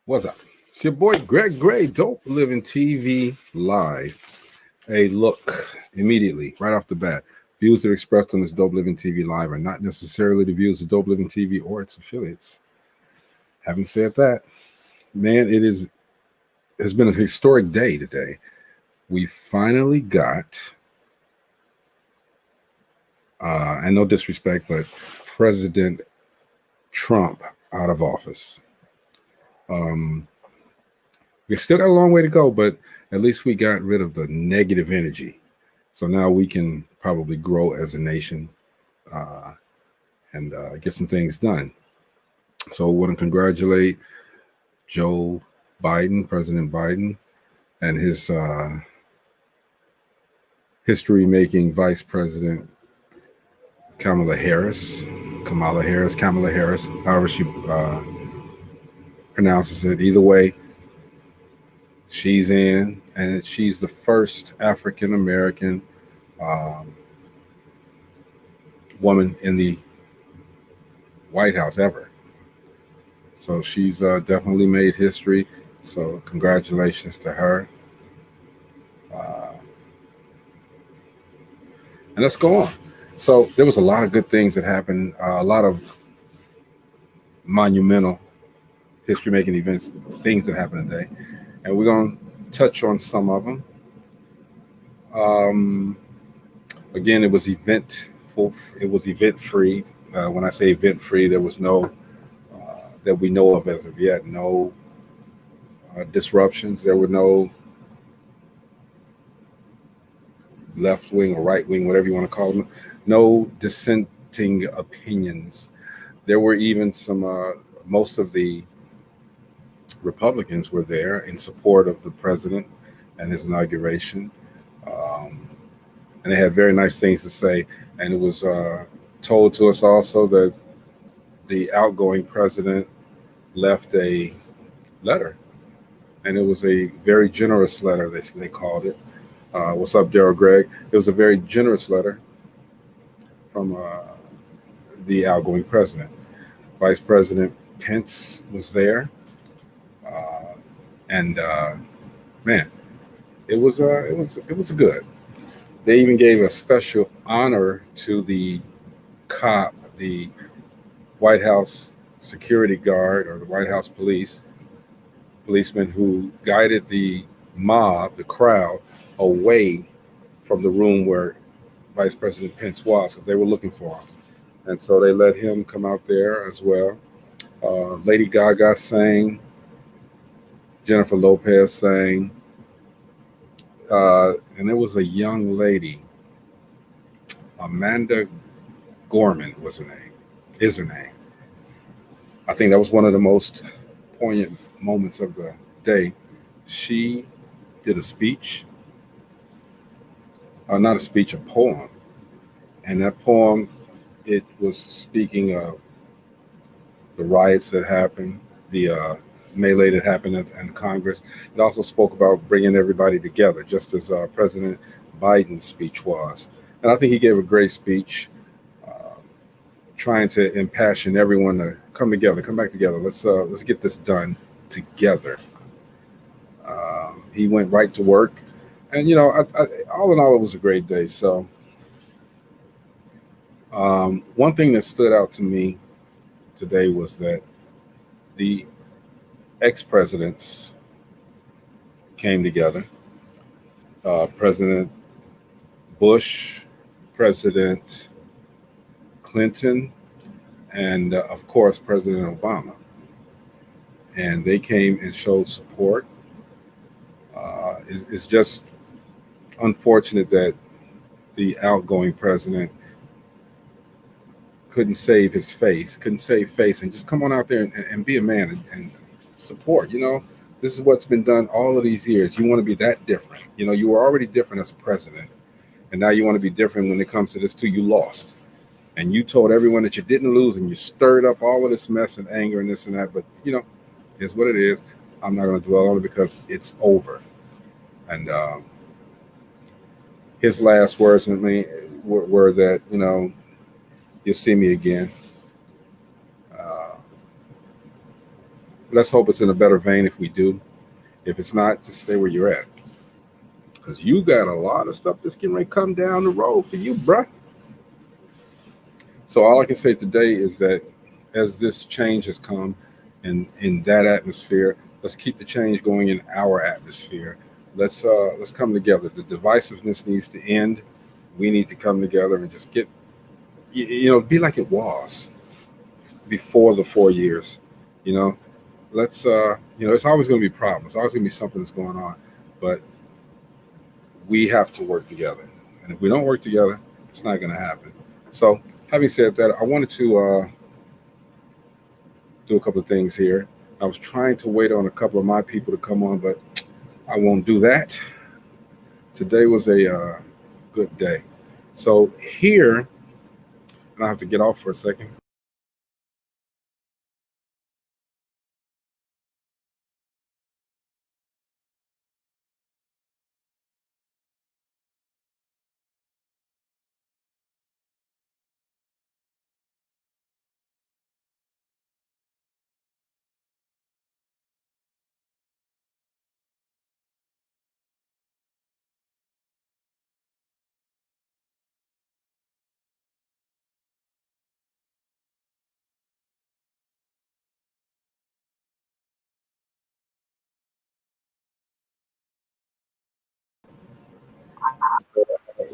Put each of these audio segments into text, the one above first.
What's up? It's your boy Greg Gray, Dope Living TV Live. A look immediately, right off the bat. Views that are expressed on this Dope Living TV Live are not necessarily the views of Dope Living TV or its affiliates. Having said that, man, has been a historic day today. We finally got, and no disrespect, but President Trump out of office. We still got a long way to go, but at least we got rid of the negative energy. So now we can probably grow as a nation and get some things done. So I want to congratulate Joe Biden, President Biden, and his history-making Vice President Kamala Harris, however she pronounces it. Either way, she's in, and she's the first African American woman in the White House ever. So she's definitely made history. So congratulations to her. And let's go on. So there was a lot of good things that happened, a lot of monumental history-making events, things that happened today. And we're going to touch on some of them. Again, it was event-free. When I say event-free, there was no, that we know of as of yet, no disruptions. There were no left wing or right wing, whatever you want to call them, no dissenting opinions. There were even some, most of the Republicans were there in support of the president and his inauguration. And they had very nice things to say. And it was told to us also that the outgoing president left a letter. And it was a very generous letter, they called it. What's up, Daryl Gregg? It was a very generous letter from the outgoing president. Vice President Pence was there. And man, it was good. They even gave a special honor to the cop, the White House security guard or the White House policeman who guided the mob, the crowd, away from the room where Vice President Pence was, because they were looking for him. And so they let him come out there as well. Lady Gaga sang, Jennifer Lopez sang, and there was a young lady, Amanda Gorman is her name. I think that was one of the most poignant moments of the day. She did a speech, not a speech, a poem. And that poem, it was speaking of the riots that happened, the melee that happened in Congress. It also spoke about bringing everybody together, just as President Biden's speech was. And I think he gave a great speech, trying to impassion everyone to come together, come back together. Let's get this done together. He went right to work, and all in all, it was a great day. So, one thing that stood out to me today was that the ex-presidents came together. President Bush, President Clinton, and of course, President Obama. And they came and showed support. It's just unfortunate that the outgoing president couldn't save face, and just come on out there and be a man and support. This is what's been done all of these years. You want to be that different. You were already different as a president, and now you want to be different when it comes to this too. You lost, and you told everyone that you didn't lose, and you stirred up all of this mess and anger and this and that. But it's what it is. I'm not going to dwell on it because it's over. And his last words to me were that you'll see me again. let's hope it's in a better vein if we do. If it's not, just stay where you're at. Because you got a lot of stuff that's getting ready to come down the road for you, bruh. So all I can say today is that as this change has come in that atmosphere, let's keep the change going in our atmosphere. Let's come together. The divisiveness needs to end. We need to come together and just get, be like it was before the 4 years. You know, it's always going to be problems. It's always going to be something that's going on, but we have to work together. And if we don't work together, it's not going to happen. So, having said that, I wanted to do a couple of things here. I was trying to wait on a couple of my people to come on, but I won't do that. Today was a good day. So here, and I have to get off for a second.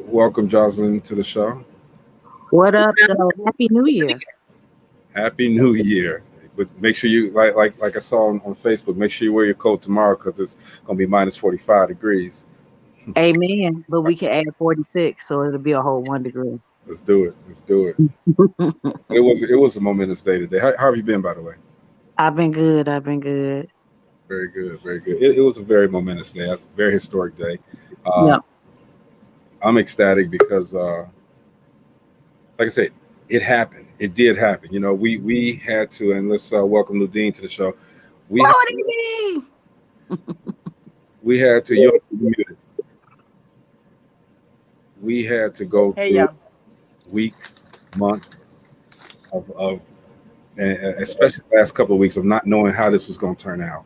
Welcome, Jocelyn, to the show. What up, though? Happy New Year. Happy New Year. But make sure you like I saw on Facebook. Make sure you wear your coat tomorrow because it's gonna be minus 45 degrees. Amen. But we can add 46, so it'll be a whole 1 degree. Let's do it. Let's do it. It was a momentous day today. How have you been, by the way? I've been good. I've been good. Very good. Very good. It was a very momentous day. A very historic day. Yeah. I'm ecstatic because, like I said, it happened. It did happen. We had to, and let's welcome Ludine to the show. We had to. You're muted. We had to go through weeks, months of and especially the last couple of weeks of not knowing how this was going to turn out.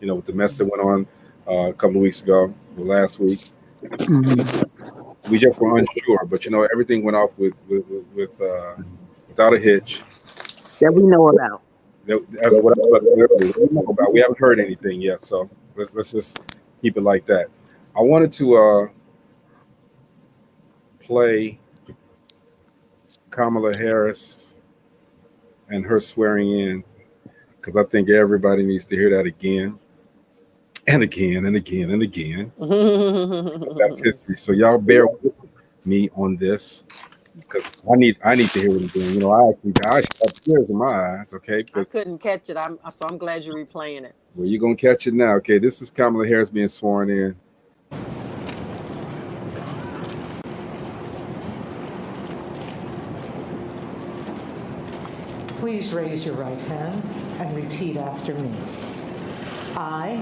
With the mess that went on a couple of weeks ago, or last week, we just were unsure. But everything went off without a hitch. That we know about. That's what we know about. We haven't heard anything yet, so let's just keep it like that. I wanted to play Kamala Harris and her swearing in because I think everybody needs to hear that again and again and again and again. That's history. So y'all bear with me on this because I need to hear what he's doing. I have tears in my eyes. Okay, I couldn't catch it. So I'm glad you're replaying it. Well, you're gonna catch it now. Okay, this is Kamala Harris being sworn in. Please raise your right hand and repeat after me. I,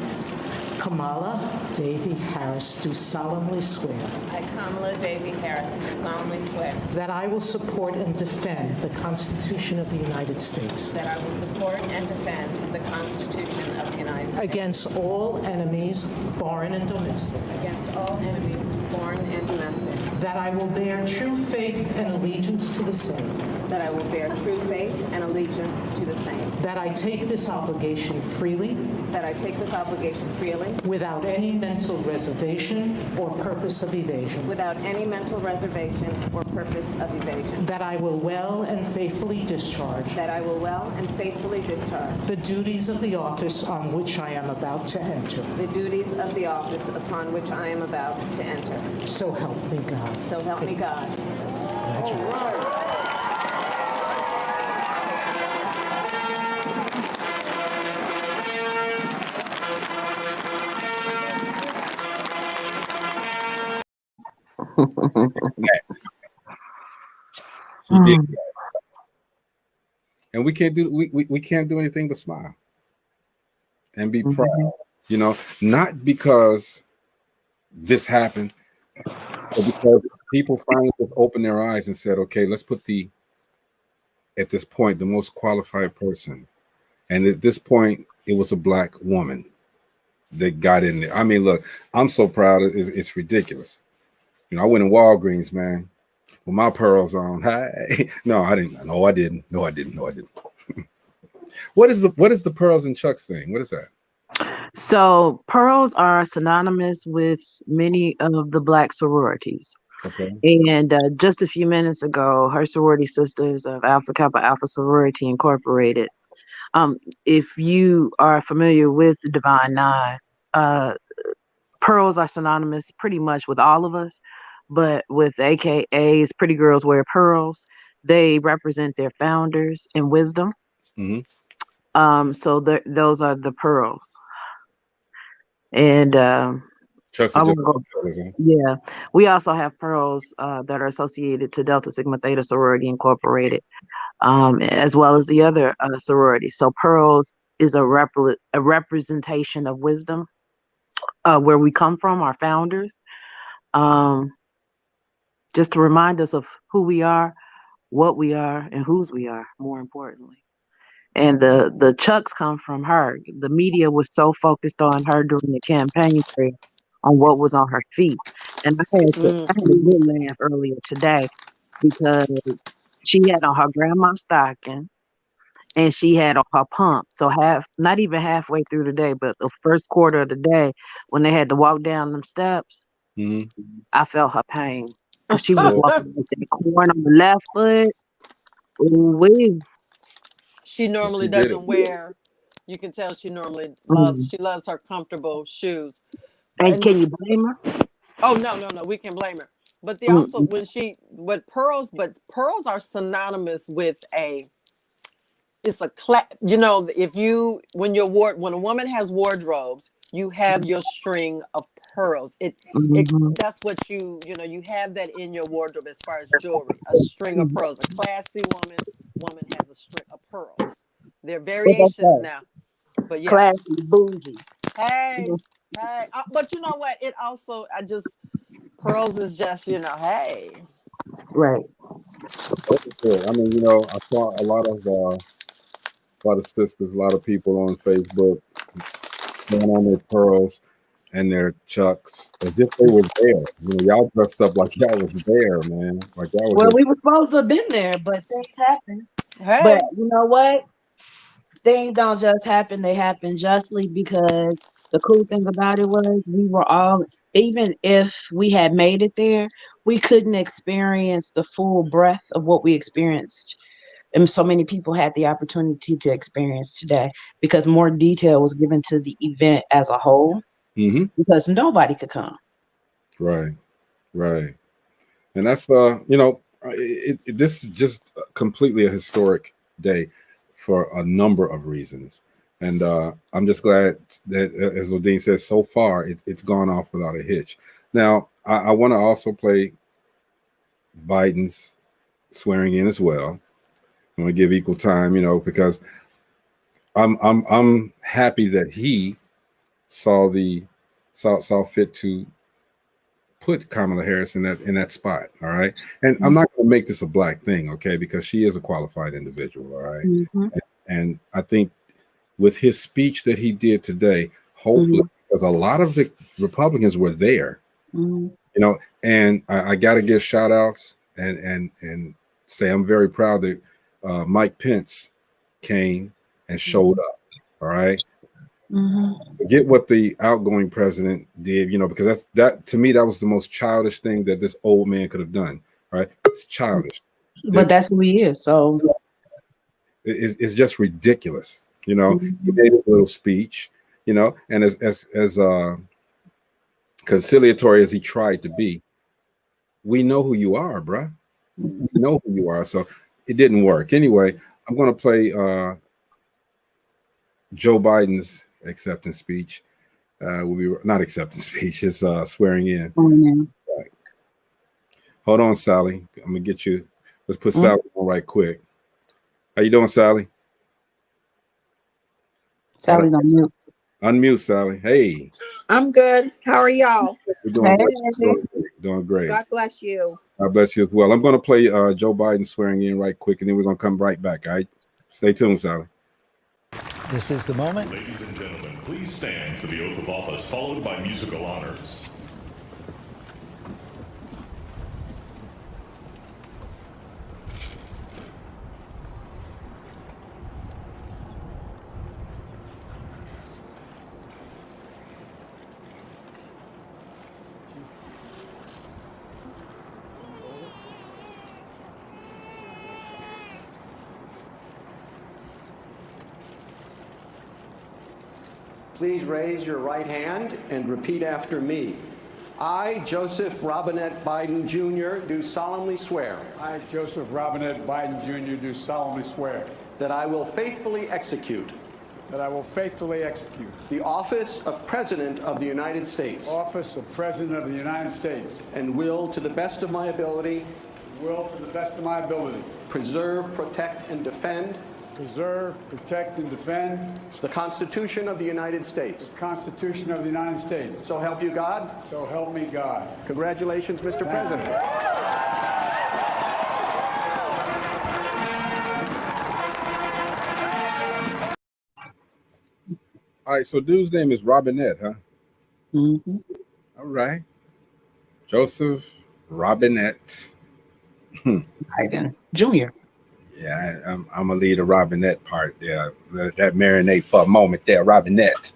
Kamala Davy Harris, do solemnly swear. I, Kamala Davy Harris, do solemnly swear. That I will support and defend the Constitution of the United States. That I will support and defend the Constitution of the United States. Against all enemies, foreign and domestic. Against all enemies, foreign and domestic. That I will bear true faith and allegiance to the same. That I will bear true faith and allegiance to the same. That I take this obligation freely. That I take this obligation freely. Without any mental reservation or purpose of evasion. Without any mental reservation or purpose of evasion. That I will well and faithfully discharge. That I will well and faithfully discharge. The duties of the office on which I am about to enter. The duties of the office upon which I am about to enter. So help me God. So help me God. Congratulations. She did that. And we can't do anything but smile and be proud. Not because this happened, but because people finally just opened their eyes and said, okay, let's put at this point, the most qualified person. And at this point, it was a black woman that got in there. I mean, look, I'm so proud. It's ridiculous. You know, I went in Walgreens, man, with my pearls on. Hey, no, I didn't. No, I didn't. No, I didn't. No, I didn't. What is the pearls and chucks thing? What is that? So pearls are synonymous with many of the black sororities. Okay. And just a few minutes ago, her sorority sisters of Alpha Kappa Alpha Sorority Incorporated. If you are familiar with the Divine Nine, uh, pearls are synonymous pretty much with all of us, but with AKAs, Pretty Girls Wear Pearls, they represent their founders in wisdom. Mm-hmm. So those are the pearls. And Chucks I are just won't go. colors, huh? Yeah, we also have pearls that are associated to Delta Sigma Theta Sorority Incorporated, as well as the other sororities. So pearls is a representation of wisdom, where we come from, our founders, just to remind us of who we are, what we are, and whose we are, more importantly. And the chucks come from her. The media was so focused on her during the campaign trail on what was on her feet. And I had a good laugh earlier today because she had on her grandma's stockings and she had on her pump. So not even halfway through the day, but the first quarter of the day when they had to walk down them steps, Mm-hmm. I felt her pain because she was Well, walking with that corn on the left foot. Ooh-wee. She normally she did it. doesn't wear. You can tell she normally loves. Mm. She loves her comfortable shoes. And And can you blame her? oh no, we can blame her. But they also Mm-mm. but pearls are synonymous with a. It's a you know, if you when when a woman has wardrobes, you have your string of pearls. It Mhm. that's what you know, you have that in your wardrobe as far as jewelry, a string of pearls. A classy woman has a string of pearls. There are What that's variations that? now, but yeah. Classy, bougie. Hey, Mhm. hey, but you know what? It also pearls is just, you know, hey. Right. Yeah, I mean, you know, I saw a lot of sisters, a lot of people on Facebook going on their pearls and their chucks as if they were there. You know, y'all dressed up like y'all was there, man. Like y'all was Well, just. we were supposed to have been there, but things happen. But Hey. you know what? Things don't just happen, they happen justly because the cool thing about it was we were all, even if we had made it there, we couldn't experience the full breadth of what we experienced. And so many people had the opportunity to experience today because more detail was given to the event as a whole Mm-hmm. because nobody could come. Right, right, and that's you know, this is just completely a historic day for a number of reasons, and I'm just glad that, as Lodine says, so far it's gone off without a hitch. Now, I want to also play Biden's swearing in as well. I want to give equal time, you know, because I'm happy that he saw fit to put Kamala Harris in that spot. All right. And I'm not going to make this a black thing, okay, because she is a qualified individual. All right. Mm-hmm. And I think with his speech that he did today, hopefully, because a lot of the Republicans were there, you know, and I got to give shout outs and say I'm very proud that Mike Pence came and showed up. All right. Forget what the outgoing president did, you know, because that to me, that was the most childish thing that this old man could have done. Right. It's childish. But that's who he is. So it's just ridiculous. You know, he Mhm. made a little speech, you know, and as conciliatory as he tried to be, we know who you are, bruh. We know who you are. So it didn't work. Anyway, I'm going to play Joe Biden's acceptance speech. Will be not acceptance speech. It's swearing in. Right. Hold on, Sally. I'm gonna get you. Let's put Sally on right quick. How you doing, Sally? Sally's on mute. Unmute, Sally. Hey. I'm good. How are y'all? We're doing great. Hey. Doing great. God bless you. God bless you as well. I'm going to play Joe Biden swearing in right quick, and then we're going to come right back. All right. Stay tuned, Sally. This is the moment. Ladies and gentlemen, please stand for the oath of office, followed by musical honors. Please raise your right hand and repeat after me. I, Joseph Robinette Biden Jr., do solemnly swear I, Joseph Robinette Biden Jr., do solemnly swear that I will faithfully execute the office of President of the United States office of President of the United States and will, to the best of my ability, preserve, protect, and defend the Constitution of the United States. So help you God. So help me God. Congratulations, Mr. President. All right, so dude's name is Robinette, huh? Mm-hmm. All right. Joseph Robinette. Biden Jr. Yeah, I'm gonna leave the Robinette part there. Let that marinate for a moment there, Robinette.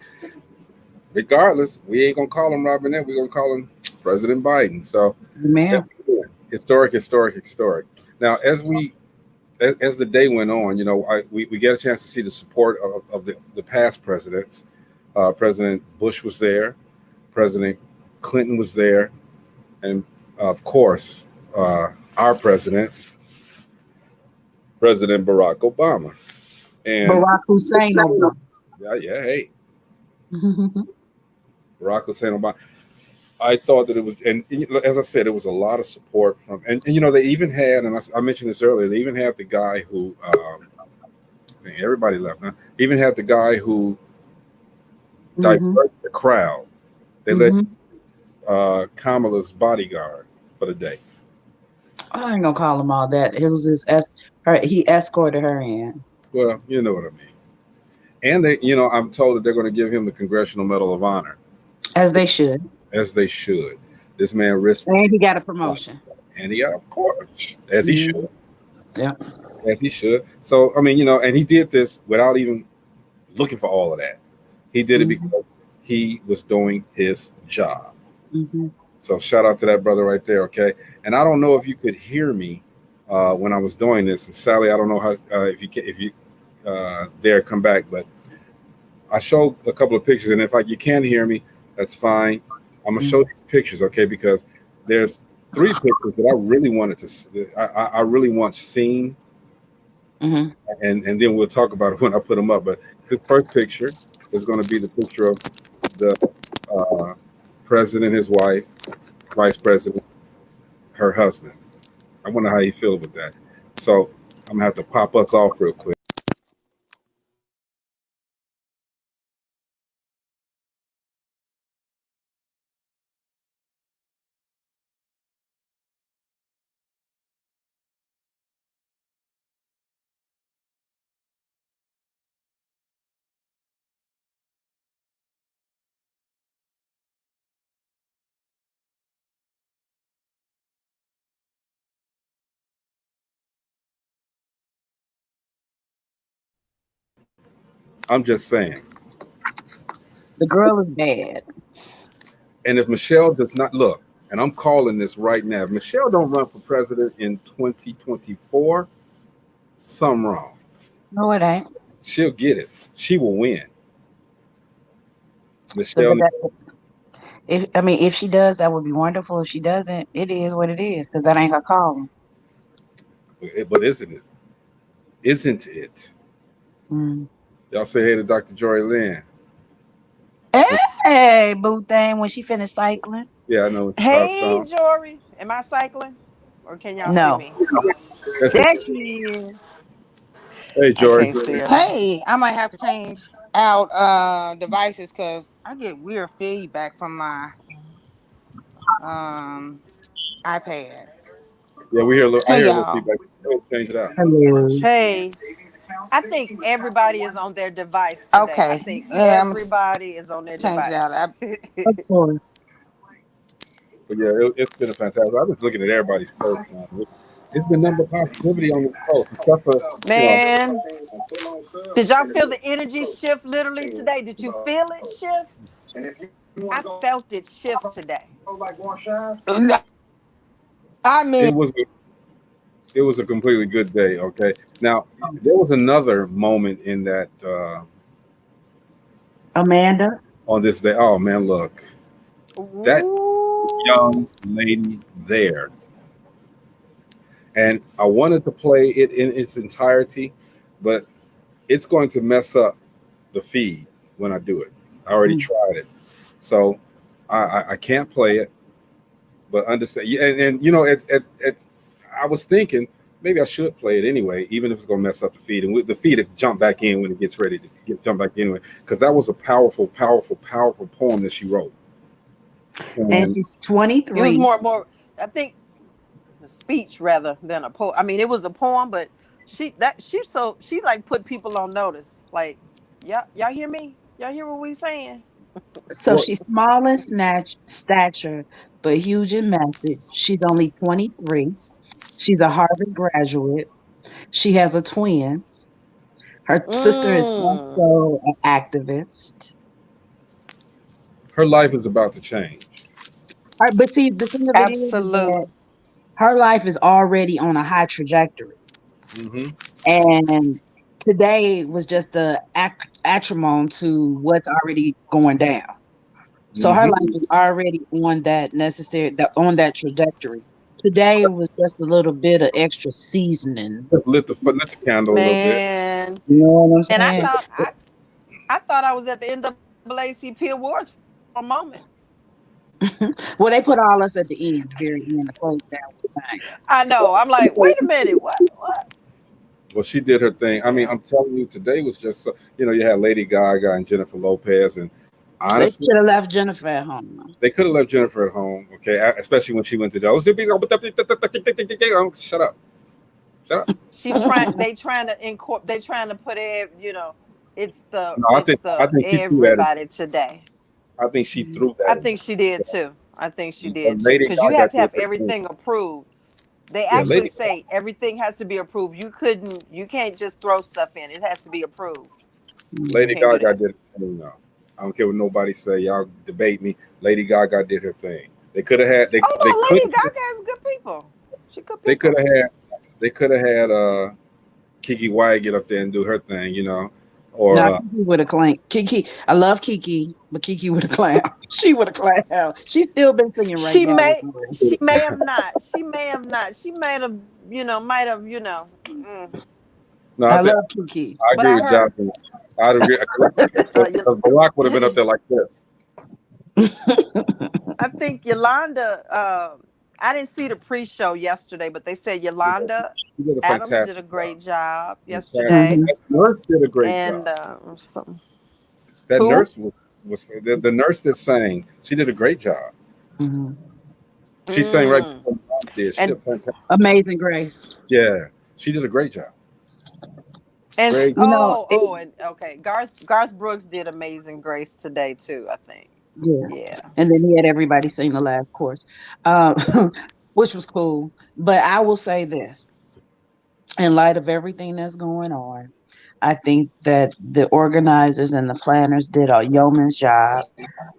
Regardless, we ain't gonna call him Robinette. We're gonna call him President Biden. So, Man. historic. Now, as the day went on, you know, we get a chance to see the support of the past presidents. President Bush was there, President Clinton was there, and of course, our president, President Barack Obama. And Barack Hussein Obama. yeah, hey, Barack Hussein Obama. I thought that it was, and as I said, it was a lot of support from, and you know, they even had, and I mentioned this earlier, they even had the guy who, everybody left, huh? Even had the guy who diverted the crowd. They let Kamala's bodyguard for the day. I ain't gonna call him all that. It was he escorted her in. Well, you know what I mean. And they, you know, I'm told that they're going to give him the Congressional Medal of Honor. As they should. As they should. This man risked. And he got a promotion. And he got, of course, as he should. Yeah. As he should. So, I mean, you know, and he did this without even looking for all of that. He did it because he was doing his job. So shout out to that brother right there, okay? And I don't know if you could hear me when I was doing this. And Sally, I don't know how if you dare come back, but I showed a couple of pictures, and if you can't hear me, that's fine. I'm gonna show these pictures, okay? Because there's 3 pictures that I really wanted to. I really want seen, and then we'll talk about it when I put them up. But this first picture is going to be the picture of the president, his wife, vice president, her husband. I wonder how you feel with that. So I'm gonna have to pop us off real quick. I'm just saying. The girl is bad. And if Michelle does not look, and I'm calling this right now, if Michelle don't run for president in 2024, something wrong. No, it ain't. She'll get it. She will win. Michelle. If she does, that would be wonderful. If she doesn't, it is what it is, because that ain't her calling. But isn't it? Isn't it? Y'all say hey to Dr. Jory Lynn. Hey, boo thing, when she finished cycling. Yeah, I know. Hey, Jory. Am I cycling? Or can y'all see me? There she is. Hey, Jory. Hey, I might have to change out devices because I get weird feedback from my iPad. Yeah, we hear a little, hey, I hear a y'all. little feedback. Change it out. Hey. I think everybody is on their device today. I Okay. think Yeah, I'm gonna everybody is on their change it out. device. Of course. But yeah, it's been a fantastic. I've been looking at everybody's posts now. It's been number positivity on this post, except for Man, did y'all feel the energy shift literally today? Did you feel it shift? I felt it shift today. I mean, it was a completely good day. Okay, now there was another moment in that Amanda. on this day. Oh man, look, that young Ooh. lady there, and I wanted to play it in its entirety, but it's going to mess up the feed when I do it. I already tried it, so I can't play it. But understand, yeah, and you know, I was thinking maybe I should play it anyway, even if it's gonna mess up the feed, and the feed will jump back in when it gets ready to jump back in, because that was a powerful, powerful, powerful poem that she wrote. And And she's It was 23. more. I think a speech rather than a poem. I mean, it was a poem, but she like put people on notice. Like, y'all hear me? Y'all hear what we saying? So she's small in stature, but huge in message. She's only 23. She's a Harvard graduate. She has a twin. Her sister is Mm, also an activist. her life is about to change. But see, the thing of it is that absolutely. her life is already on a high trajectory. Hmm. And today was just the acrimony to what's already going down. So her Hmm. life is already on that trajectory. Today was just a little bit of extra seasoning. Just lit the candle a little bit. Man. You know what I'm And saying? I thought I was at the NAACP Awards for a moment. Well, they put all us at the end, the very end, to close down with things. I know. I'm like, wait a minute. What? Well, she did her thing. I mean, Yeah. I'm telling you, today was just so, you had Lady Gaga and Jennifer Lopez, and They honestly, should have left Jennifer at home. they could have left Jennifer at home, okay? Especially when she went to the shut up, shut up. They trying to put it's the No, I think she threw that. everybody today. I think she threw I that. think she did too. I think she But did too. Lady Because you Gaga have to did have her thing. everything approved. They Yeah, actually Lady say everything has to be approved. You can't just throw stuff in. It has to be approved. You Lady can't do Gaga that. did her thing. No, I don't care what nobody say. Y'all debate me. Lady Gaga did her thing. They could have had. Oh They no, could. Lady Gaga is good people. She good They could people. have had. They could have had Kiki Wyatt get up there and do her thing. No, Or Kiki would have claimed. Kiki, I love Kiki, but Kiki would have claimed. She would have claimed. She's still been singing right She now with may me. she may have not. She may have not. She might have, no, I love Kiki. I But agree I with heard Jonathan. I'd agree because Barack would have been up there like this. I think Yolanda, I didn't see the pre-show yesterday, but they said Yolanda She did a Adams did fantastic a job. great job Fantastic. yesterday. Mhm. That nurse did a great And job. That who? nurse was the nurse that sang. She did a great job. Mhm. She sang right Mm. before Mom did. She did And a fantastic. Amazing Grace. Yeah, she did a great job. and Great. You know, and okay, Garth Brooks did Amazing Grace today too, I think. yeah. Yeah. And then he had everybody sing the last chorus, um, which was cool. But I will say this: in light of everything that's going on, I think that the organizers and the planners did a yeoman's job.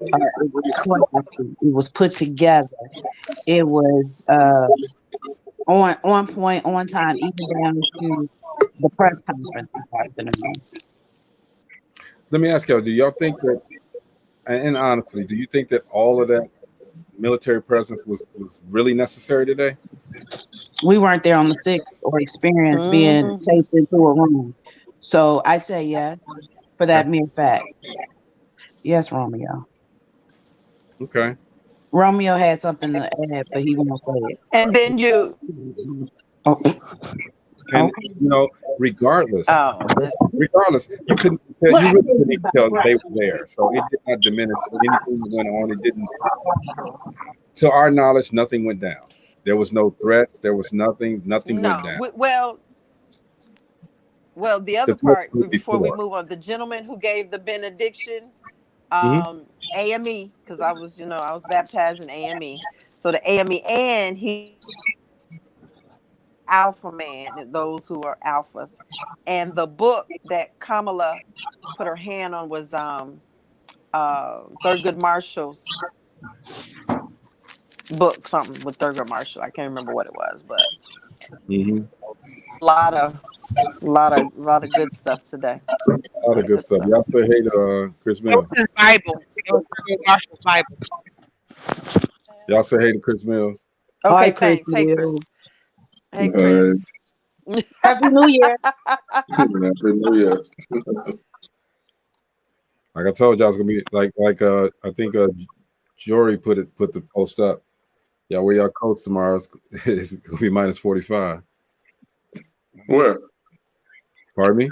It was classy. It was put together. It was on point, on time, even down to the press conference this afternoon. Let me ask y'all: do y'all think that? And honestly, do you think that all of that military presence was really necessary today? We weren't there on the 6th or experienced being Mhm. chased into a room. So I say yes for Okay. that mere fact. Yes, Romeo. Okay. Romeo had something to add, but he won't say it. And then you Oh, And okay. regardless, that's you couldn't tell. Well, You I really think couldn't it's about tell that right. they were there. So it did not diminish anything that went on. It didn't. To our knowledge, nothing went down. There was no threats. There was nothing. Nothing went no. down. Well, Well, the other part before we move on, the gentleman who gave the benediction, AME, because I was baptized in AME. So the AME, and he alpha man, those who are alphas. And the book that Kamala put her hand on was Thurgood Marshall's book, something with Thurgood Marshall. I can't remember what it was, but a lot of good stuff today. A lot of good stuff. Y'all say hey to Chris It Mills. was his Bible. It was Thurgood Marshall's Bible. Y'all say hey to Chris Mills. Okay, Hi, Chris thanks. Hey, Chris. Mills. Hey, Chris. Happy New Year. Happy New Year. Like I told y'all, it's gonna be like I think Jory put the post up. Y'all wear y'all coats tomorrow. It's gonna be minus 45. Where? Pardon me?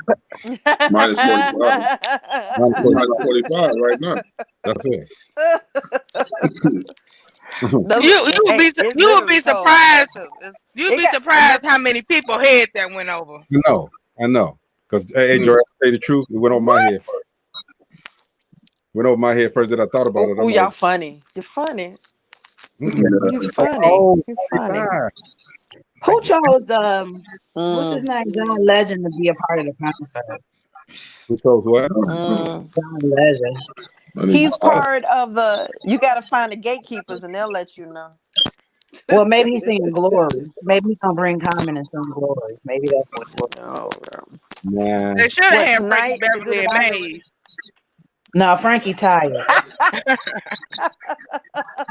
Minus 45. Minus 45 right now. That's it. You would be surprised. You'd be surprised how many people head that went over. I know. Because hey, Jory, I say the truth, it went over my head first. Went over my head first that I thought about it. Oh, y'all funny. You're funny. You're funny. You're funny. Who chose what's his name, John Legend, to be a part of the concert? Who chose what? John Legend. He's part of the. You got to find the gatekeepers, and they'll let you know. Well, maybe he's singing Glory. Maybe he's gonna bring Common and sing Glory. Maybe that's what it was. Nah. They should have had Frankie Beverly and Maze. No, Frankie tired.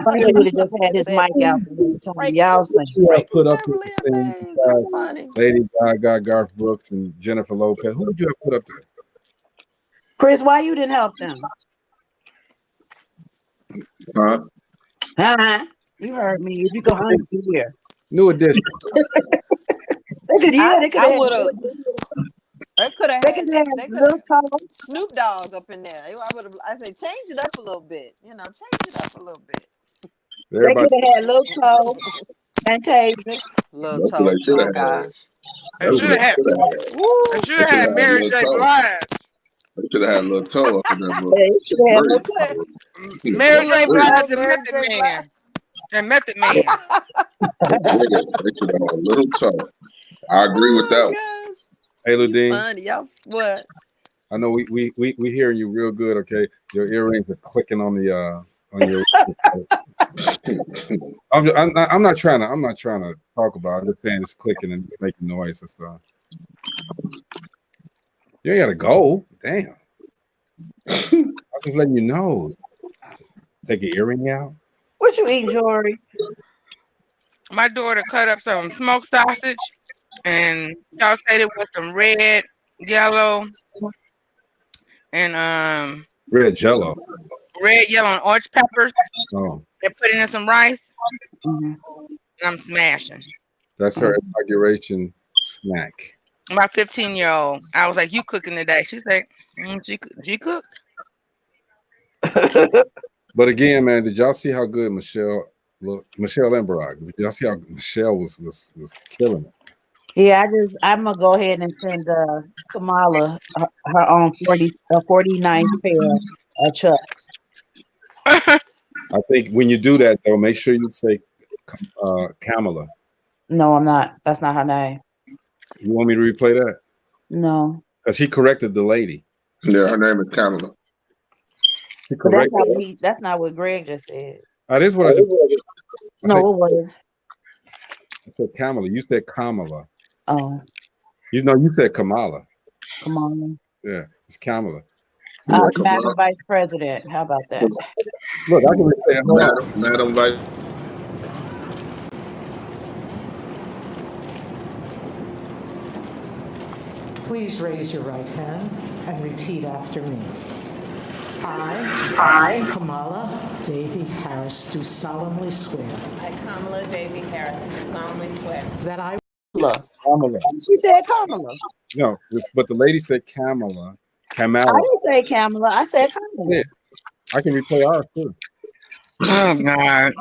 Frankie would have just had his mic out the time y'all sing. Put up the Lady Gaga, Garth Brooks, and Jennifer Lopez. Who would you have put up there? Chris, why you didn't help them? You heard me. If you go home here. New edition. I would have. They could have had Snoop Dogg up in there. I say change it up a little bit. Change it up a little bit. They could have had Lil Toe and Tasia. Lil Toe. Oh gosh. They should have had Mary J. Blige. They should have had Lil Toe up in there. Mary J. Blige and Method Man. And Method Man. They should have had Little Toe. I agree with that one. Hey, Ludine. Funny, y'all. What? I know we hearing you real good. Okay, your earrings are clicking on the on your. I'm not trying to talk about it. I'm just saying it's clicking and it's making noise and stuff. You ain't gotta go. Damn. I'm just letting you know. Take your earring out. What you eat, Jory? My daughter cut up some smoked sausage, and y'all said it was some red, yellow, and red jello. Red, yellow, and orange peppers. Oh. And put it in some rice. And I'm smashing. That's her inauguration snack. My 15-year-old. I was like, "You cooking today?" She said, "She cooked." But again, man, did y'all see how good Michelle looked? Michelle and Barack. Did y'all see how Michelle was killing it? Yeah, I'm gonna go ahead and send Kamala her own 49th pair of Chucks. I think when you do that, though, make sure you say Kamala. No, I'm not. That's not her name. You want me to replay that? No. Because she corrected the lady. Yeah, her name is Kamala. But that's not what Greg just said. That is what I just said. No, it wasn't. I said Kamala. You said Kamala. Oh. You said Kamala. Kamala. Yeah, it's Kamala. Madam Vice President. How about that? Look, I can say it. Madam Vice. Please raise your right hand and repeat after me. I, Kamala Davy Harris, do solemnly swear. I, Kamala Davy Harris, do solemnly swear. That I. Kamala. She said Kamala. No, but the lady said Kamala. Kamala. I didn't say Kamala. I said Kamala. Yeah. I can replay ours too. Oh God.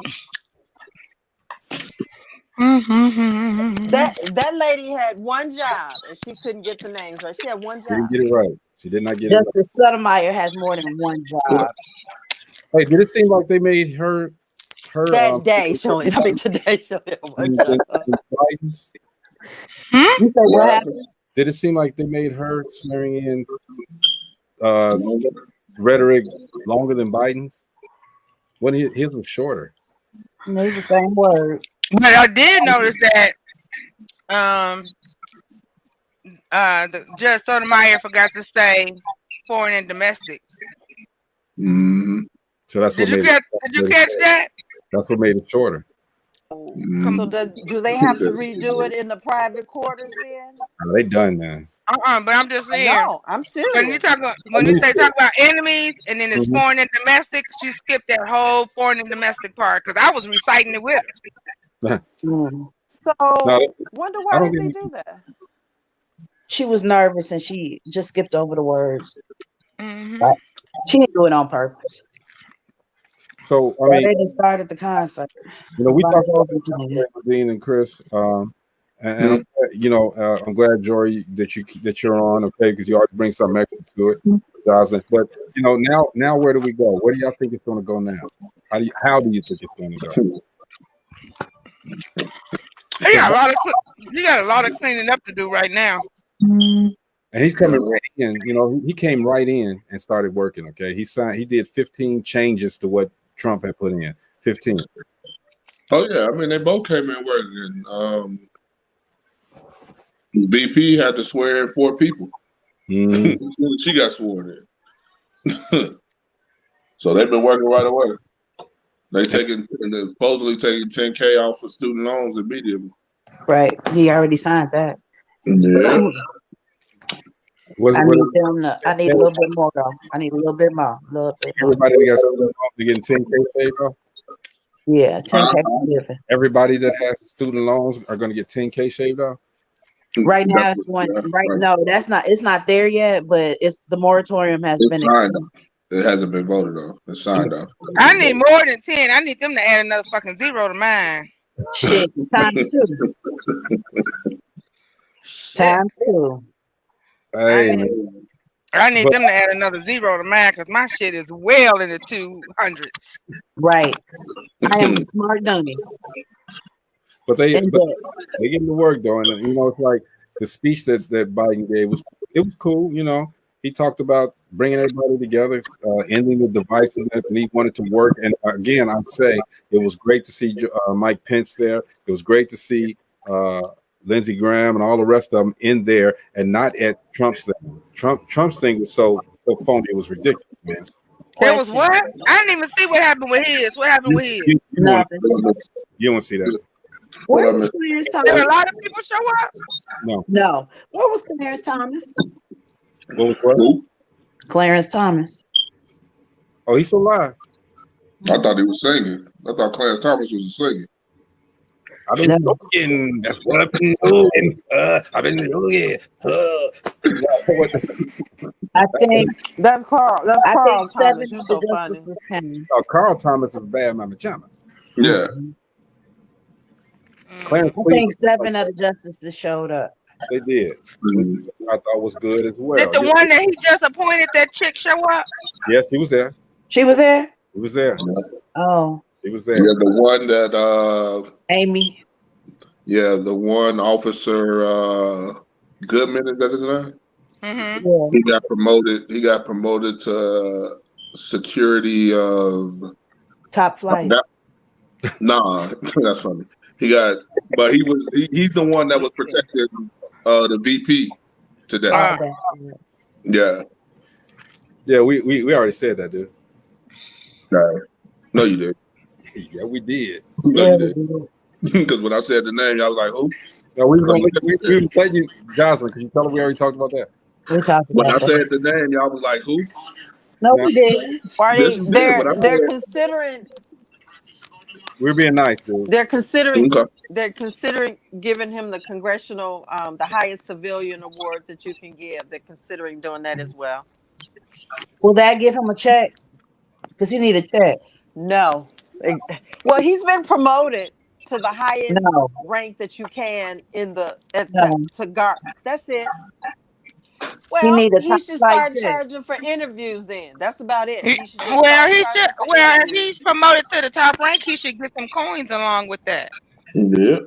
That lady had one job and she couldn't get the names right. She had one She job. didn't get it right. She did not get it right. Justice Sotomayor has more than one job. Hey, did it seem like they made her That day, Shirley. I mean, today, Shirley had one job. Biden's? You said what happened? Did it seem like they made her swearing in rhetoric longer than Biden's? When his was shorter. It's the same word. But I did notice that the Judge Sotomayor forgot to say foreign and domestic. So that's what Did you catch that? That's what made it shorter. So do they have to redo it in the private quarters then? No, they done, man. But I'm just saying. No, I'm serious. When you talk about enemies and then it's foreign and domestic, she skipped that whole foreign and domestic part because I was reciting it with her. So wonder why did they do that? She was nervous and she just skipped over the words. Mm-hmm. She didn't do it on purpose. So I mean, they just started the concert. You know, we talked about Dean and Chris, and I'm glad, Jory, that you're on, okay, because you always bring something extra to it, Jocelyn. But you know, now where do we go? Where do y'all think it's going to go now? How do you think it's going to go? He got a lot of cleaning up to do right now. And he's coming right in. You know, he came right in and started working. Okay, he did 15 changes to what Trump had put in. 15. Oh yeah, I mean they both came in working. VP had to swear in 4 people. She got sworn in. So they've been working right away. They supposedly taking $10K off for student loans immediately. Right, he already signed that. Yeah. I need a little bit more though. I need a little bit more. Everybody that got student loans are getting 10K shaved off? Yeah, 10K. Everybody that has student loans are going to get 10K shaved off? Right now it's one. No, it's not there yet, but it's the moratorium has been signed off. It hasn't been voted on. It's signed off. I need more than 10. I need them to add another fucking 0 to mine. Shit, times 2. Times 2. Hey, I need them to add another 0 to mine because my shit is well in the 200s. Right. I am a smart dummy. But they getting the work though, and you know, it's like the speech that Biden gave was cool. You know, he talked about bringing everybody together, ending the divisiveness, and he wanted to work. And again, I say it was great to see Mike Pence there. It was great to see Lindsey Graham and all the rest of them in there, and not at Trump's thing. Trump's thing was so phony. It was ridiculous, man. There was what? I didn't even see what happened with his. What happened with his? You don't see that. Where was Clarence Thomas? Did a lot of people show up? No. Where was Clarence Thomas? What was what? Clarence Thomas. Oh, he's still alive. I thought he was singing. I thought Clarence Thomas was singing. I've been looking. That's what I've been doing. I've been looking. I think that's Carl. That's Carl Thomas. You're so funny. Oh, Carl Thomas is bad, Mama Chama. Yeah. I think 7 of the justices showed up. They did. I thought was good as well. Did the one that he just appointed, that chick, show up? Yes, she was there. She was there? He was there. Oh. He was there. Yeah, the one that Amy. Yeah, the one officer Goodman, is that his name? Mm-hmm. Yeah. He got promoted to security of top flight. Nah, that's funny. He's the one that was protecting the VP today. Yeah. Yeah, we already said that, dude. No, you did. Yeah, we did. No, you did. Because when I said the name, I was like, who? No, we was letting you, Jocelyn. Can you tell her we already talked about that? We talked about when I said the name, y'all was like, who? No, we didn't. They're considering. We're being nice, dude. They're considering giving him the congressional, the highest civilian award that you can give. They're considering doing that as well. Will that give him a check? Because he need a check. No. Well, he's been promoted. to the highest No, rank that you can in the no. to guard. That's it. He Well, need a he top should flight start check. charging for interviews then. That's about it. He- He should just Well, start he should. charging for Well, if he's interviews. promoted to the top rank, he should get some coins along with that. Yeah.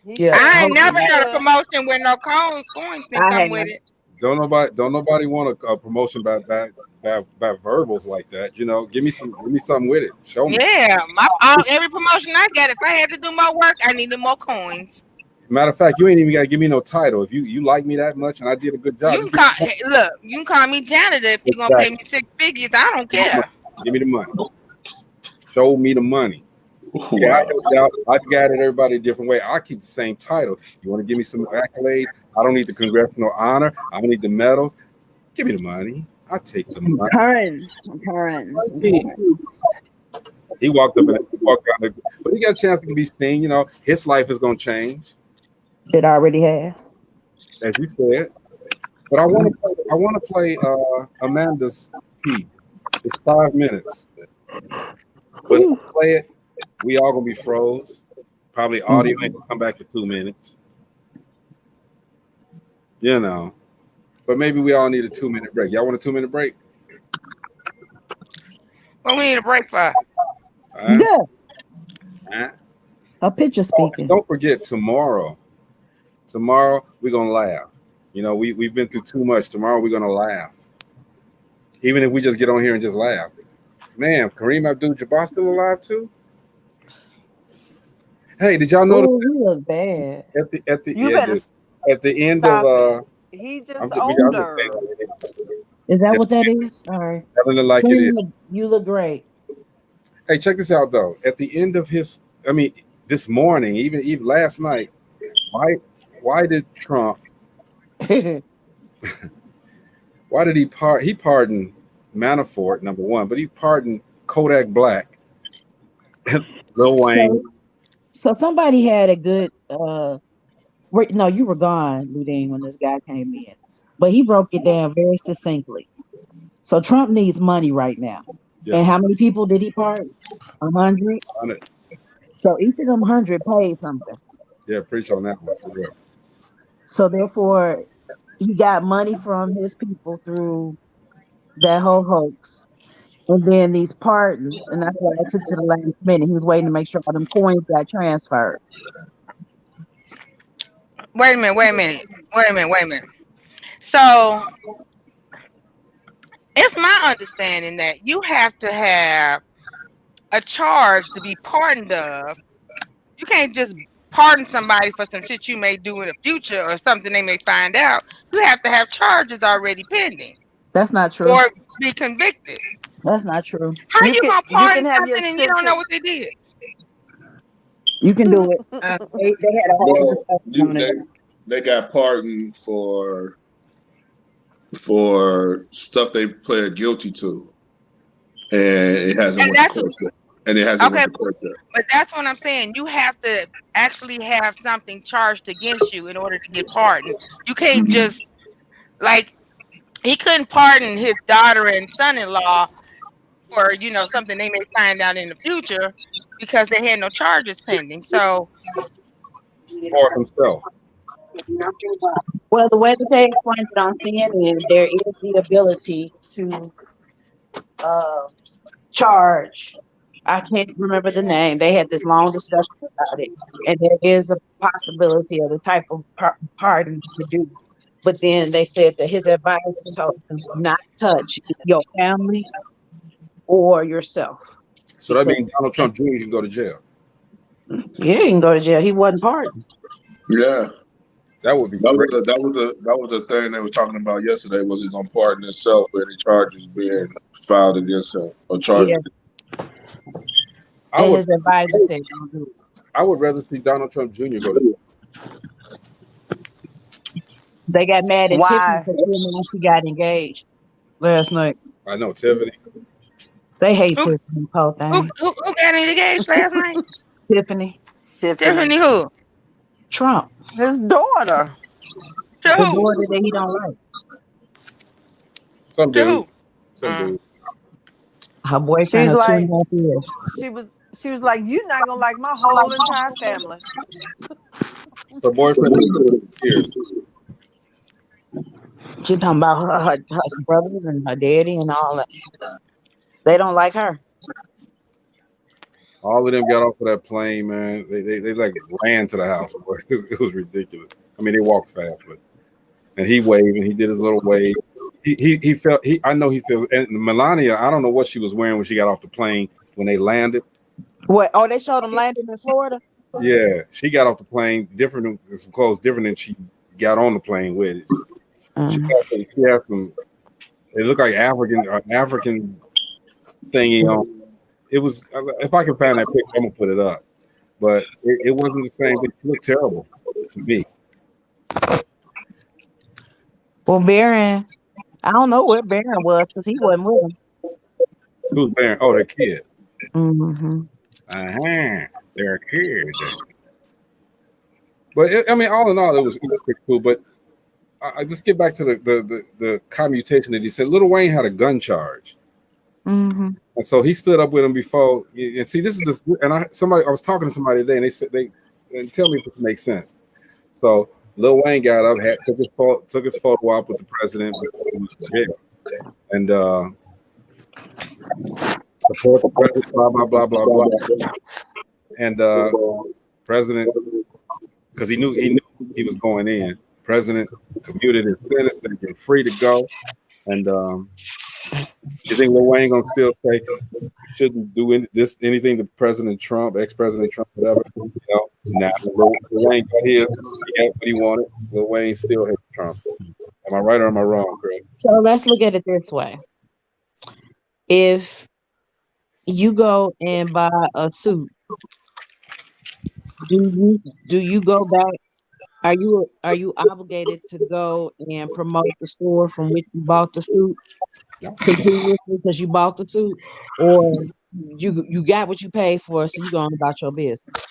He Yeah, should. I ain't hold He never on. got a should. promotion with no coins didn't I come have. with it. Don't nobody want a promotion by verbals like that. You know, give me something with it. Show me. Yeah, every promotion I got, if I had to do more work, I needed more coins. Matter of fact, you ain't even got to give me no title. If you like me that much and I did a good job, You just can call, hey, look, you can call me janitor if you're gonna pay me 6 figures. I don't care. give me the money. Show me the money. Wow. Yeah, I got it everybody a different way. I keep the same title. You want to give me some accolades? I don't need the congressional honor. I don't need the medals. Give me the money. I'll take the money. Currents. He walked up and walked out, but he got a chance to be seen. You know, his life is going to change, It already has. as you said. But I want to play Amanda's piece. It's 5 minutes. But if I play it, we all gonna be froze. Probably audio ain't gonna come back for 2 minutes. You know. But maybe we all need a 2-minute break. Y'all want a 2-minute break? What we need a break for? Yeah. A picture speaking. Don't forget tomorrow. Tomorrow we're gonna laugh. You know, we've been through too much. Tomorrow we're gonna laugh. Even if we just get on here and just laugh. Man, Kareem Abdul-Jabbar still alive too? Hey, did y'all know he look bad. at the end stop of He just I'm older. Is that what that is? Sorry. telling it like it is. You look great. Hey, check this out though. At the end of this morning, even last night, why did Trump why did he pardoned Manafort, number one, but he pardoned Kodak Black, Lil Wayne. So somebody had a good no, you were gone, Ludine, when this guy came in. But he broke it down very succinctly. So Trump needs money right now. Yeah. And how many people did he pardon? 100? 100. So each of them 100 paid something. Yeah, preach on that one for real. So therefore, he got money from his people through that whole hoax. And then these pardons, and that's why I took to the last minute. He was waiting to make sure all them coins got transferred. Wait a minute. So it's my understanding that you have to have a charge to be pardoned of. You can't just pardon somebody for some shit you may do in the future or something they may find out. You have to have charges already pending. That's not true. Or be convicted. That's not true. How you gonna pardon something and you don't know what they did? You can do it. They had a whole they got pardoned for stuff they pled guilty to, and it hasn't went to court yet. And it hasn't went to court yet. But that's what I'm saying. You have to actually have something charged against you in order to get pardoned. You can't just he couldn't pardon his daughter and son-in-law for something they may find out in the future because they had no charges pending. So for himself. Well, the way that they explained it on CNN is there is the ability to charge. I can't remember the name. They had this long discussion about it, and there is a possibility of the type of pardon to do. But then they said that his advisor told him not touch your family or yourself. So that means Donald Trump Jr. can go to jail. Yeah, he can go to jail. He wasn't pardoned. Yeah. That would be that was a thing they were talking about yesterday. Was he gonna pardon himself for any charges being filed against him or charged? Yeah. His advisor said don't do it. I would rather see Donald Trump Jr. go to jail. They got mad at Tiffany because she got engaged last night. I know Tiffany. They hate Tiffany. Whole thing. Who got engaged last night? Tiffany. Tiffany who? Trump. His daughter. The daughter that he don't like. Some dude. Her boyfriend. She's like, She was like, "You're not gonna like my whole entire family." Her boyfriend here. She talking about her brothers and her daddy and all that. They don't like her. All of them got off of that plane, man. They like ran to the house. Boy. It was ridiculous. I mean, they walked fast, but and he waved and he did his little wave. He felt I know he feels. And Melania, I don't know what she was wearing when she got off the plane when they landed. What? Oh, they showed them landing in Florida. Yeah, she got off the plane different, some clothes different than she got on the plane with it. She had some. It looked like African thingy on. It was. If I can find that picture, I'm gonna put it up. But it wasn't the same thing. It looked terrible to me. Well, Barron, I don't know where Barron was because he wasn't with him. Who's Barron? Oh, the kid. Mm-hmm. They're kids. But I mean, all in all, it was pretty cool. But I just get back to the commutation that he said. Lil Wayne had a gun charge, mm-hmm. and so he stood up with him before. And see, this is this. And I was talking to somebody today, and they said and tell me if it makes sense. So Lil Wayne got up, took his photo op with the president before he was in jail, and support the president, blah blah blah blah blah. And president, because he knew he was going in. President commuted his sentence and been free to go. And you think Lil Wayne gonna still say you shouldn't do anything to President Trump, ex-President Trump, whatever? You know, now Lil Wayne got his, he got what he wanted. Lil Wayne still hates Trump. Am I right or am I wrong, Craig? So let's look at it this way. If you go and buy a suit, do you go back? Are you obligated to go and promote the store from which you bought the suit continuously because you bought the suit, or you got what you paid for, so you go on about your business?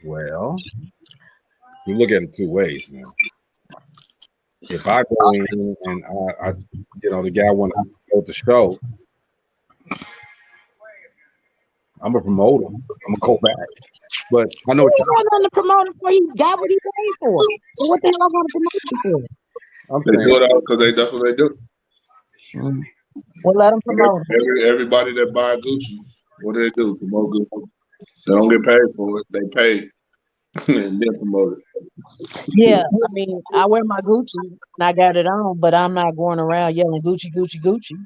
Well, you look at it two ways now. If I go in and I the guy want to promote the show, I'm a promoter. I'm gonna go back. But I know what you're saying. Nothing to promote it for. You got what he paid for. So what the hell I want to promote you for? They do it out because that's what they do. Well, let them promote. Everybody that buy Gucci, what do they do? Promote Gucci. They don't get paid for it. They pay and then promote it. Yeah, I mean, I wear my Gucci and I got it on, but I'm not going around yelling Gucci, Gucci, Gucci.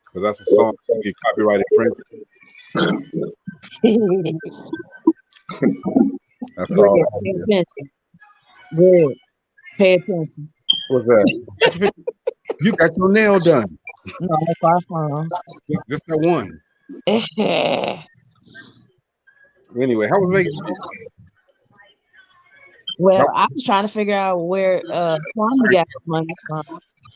Because that's a song that get copyright infringement. That's all. Pay attention. Good. Pay attention. What's that? You got your nail done. No, that's far from. Just that one. Anyway, how was Vegas? Well, I was trying to figure out where Kwame got the money from.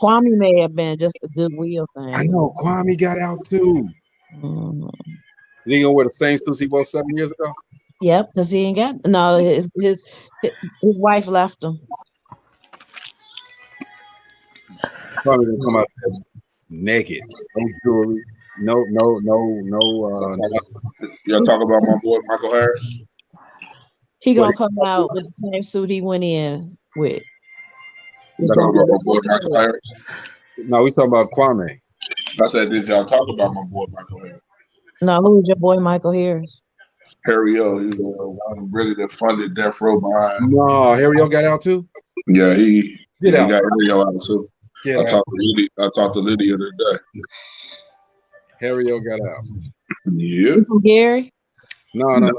Kwame may have been just a goodwill thing. I know Kwame got out too. Mm-hmm. He gonna wear the same suits he wore 7 years ago? Yep, because he ain't got his wife left him. Probably gonna come out there naked, no jewelry, no. Y'all talk about my boy Michael Harris? He gonna come out with the same suit he went in with. Talking about my boy Michael Harris? No, we talking about Kwame. I said, did y'all talk about my boy Michael Harris? No, who's your boy Michael Harris? Harry O. He's one really that funded Death Row behind. No, Harry O got out too? Yeah, he got Harry O out too. I talked to Lydia today. Harry O got out. Yeah. Gary? No.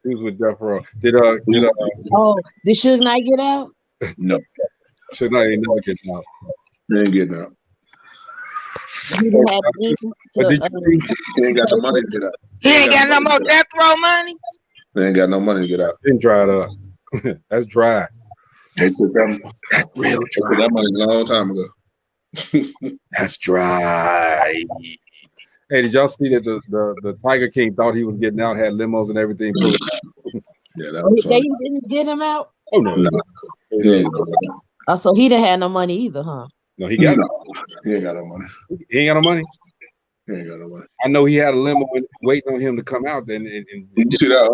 He was with Death Row. Did Suge Knight get out? No. Suge Knight ain't never getting out. He ain't getting out. He didn't have anything he ain't got the money to get out. He ain't got no more death row money. He ain't got no money to get out. Been dried up. That's dry. That's real dry. That money's a long time ago. That's dry. Hey, did y'all see that the Tiger King thought he was getting out, had limos and everything? Yeah, that was they didn't get him out? Oh, no. So he didn't have no money either, huh? No, he got He ain't got no money. He ain't got no money? He ain't got no money. I know he had a limo waiting on him to come out. Then You see that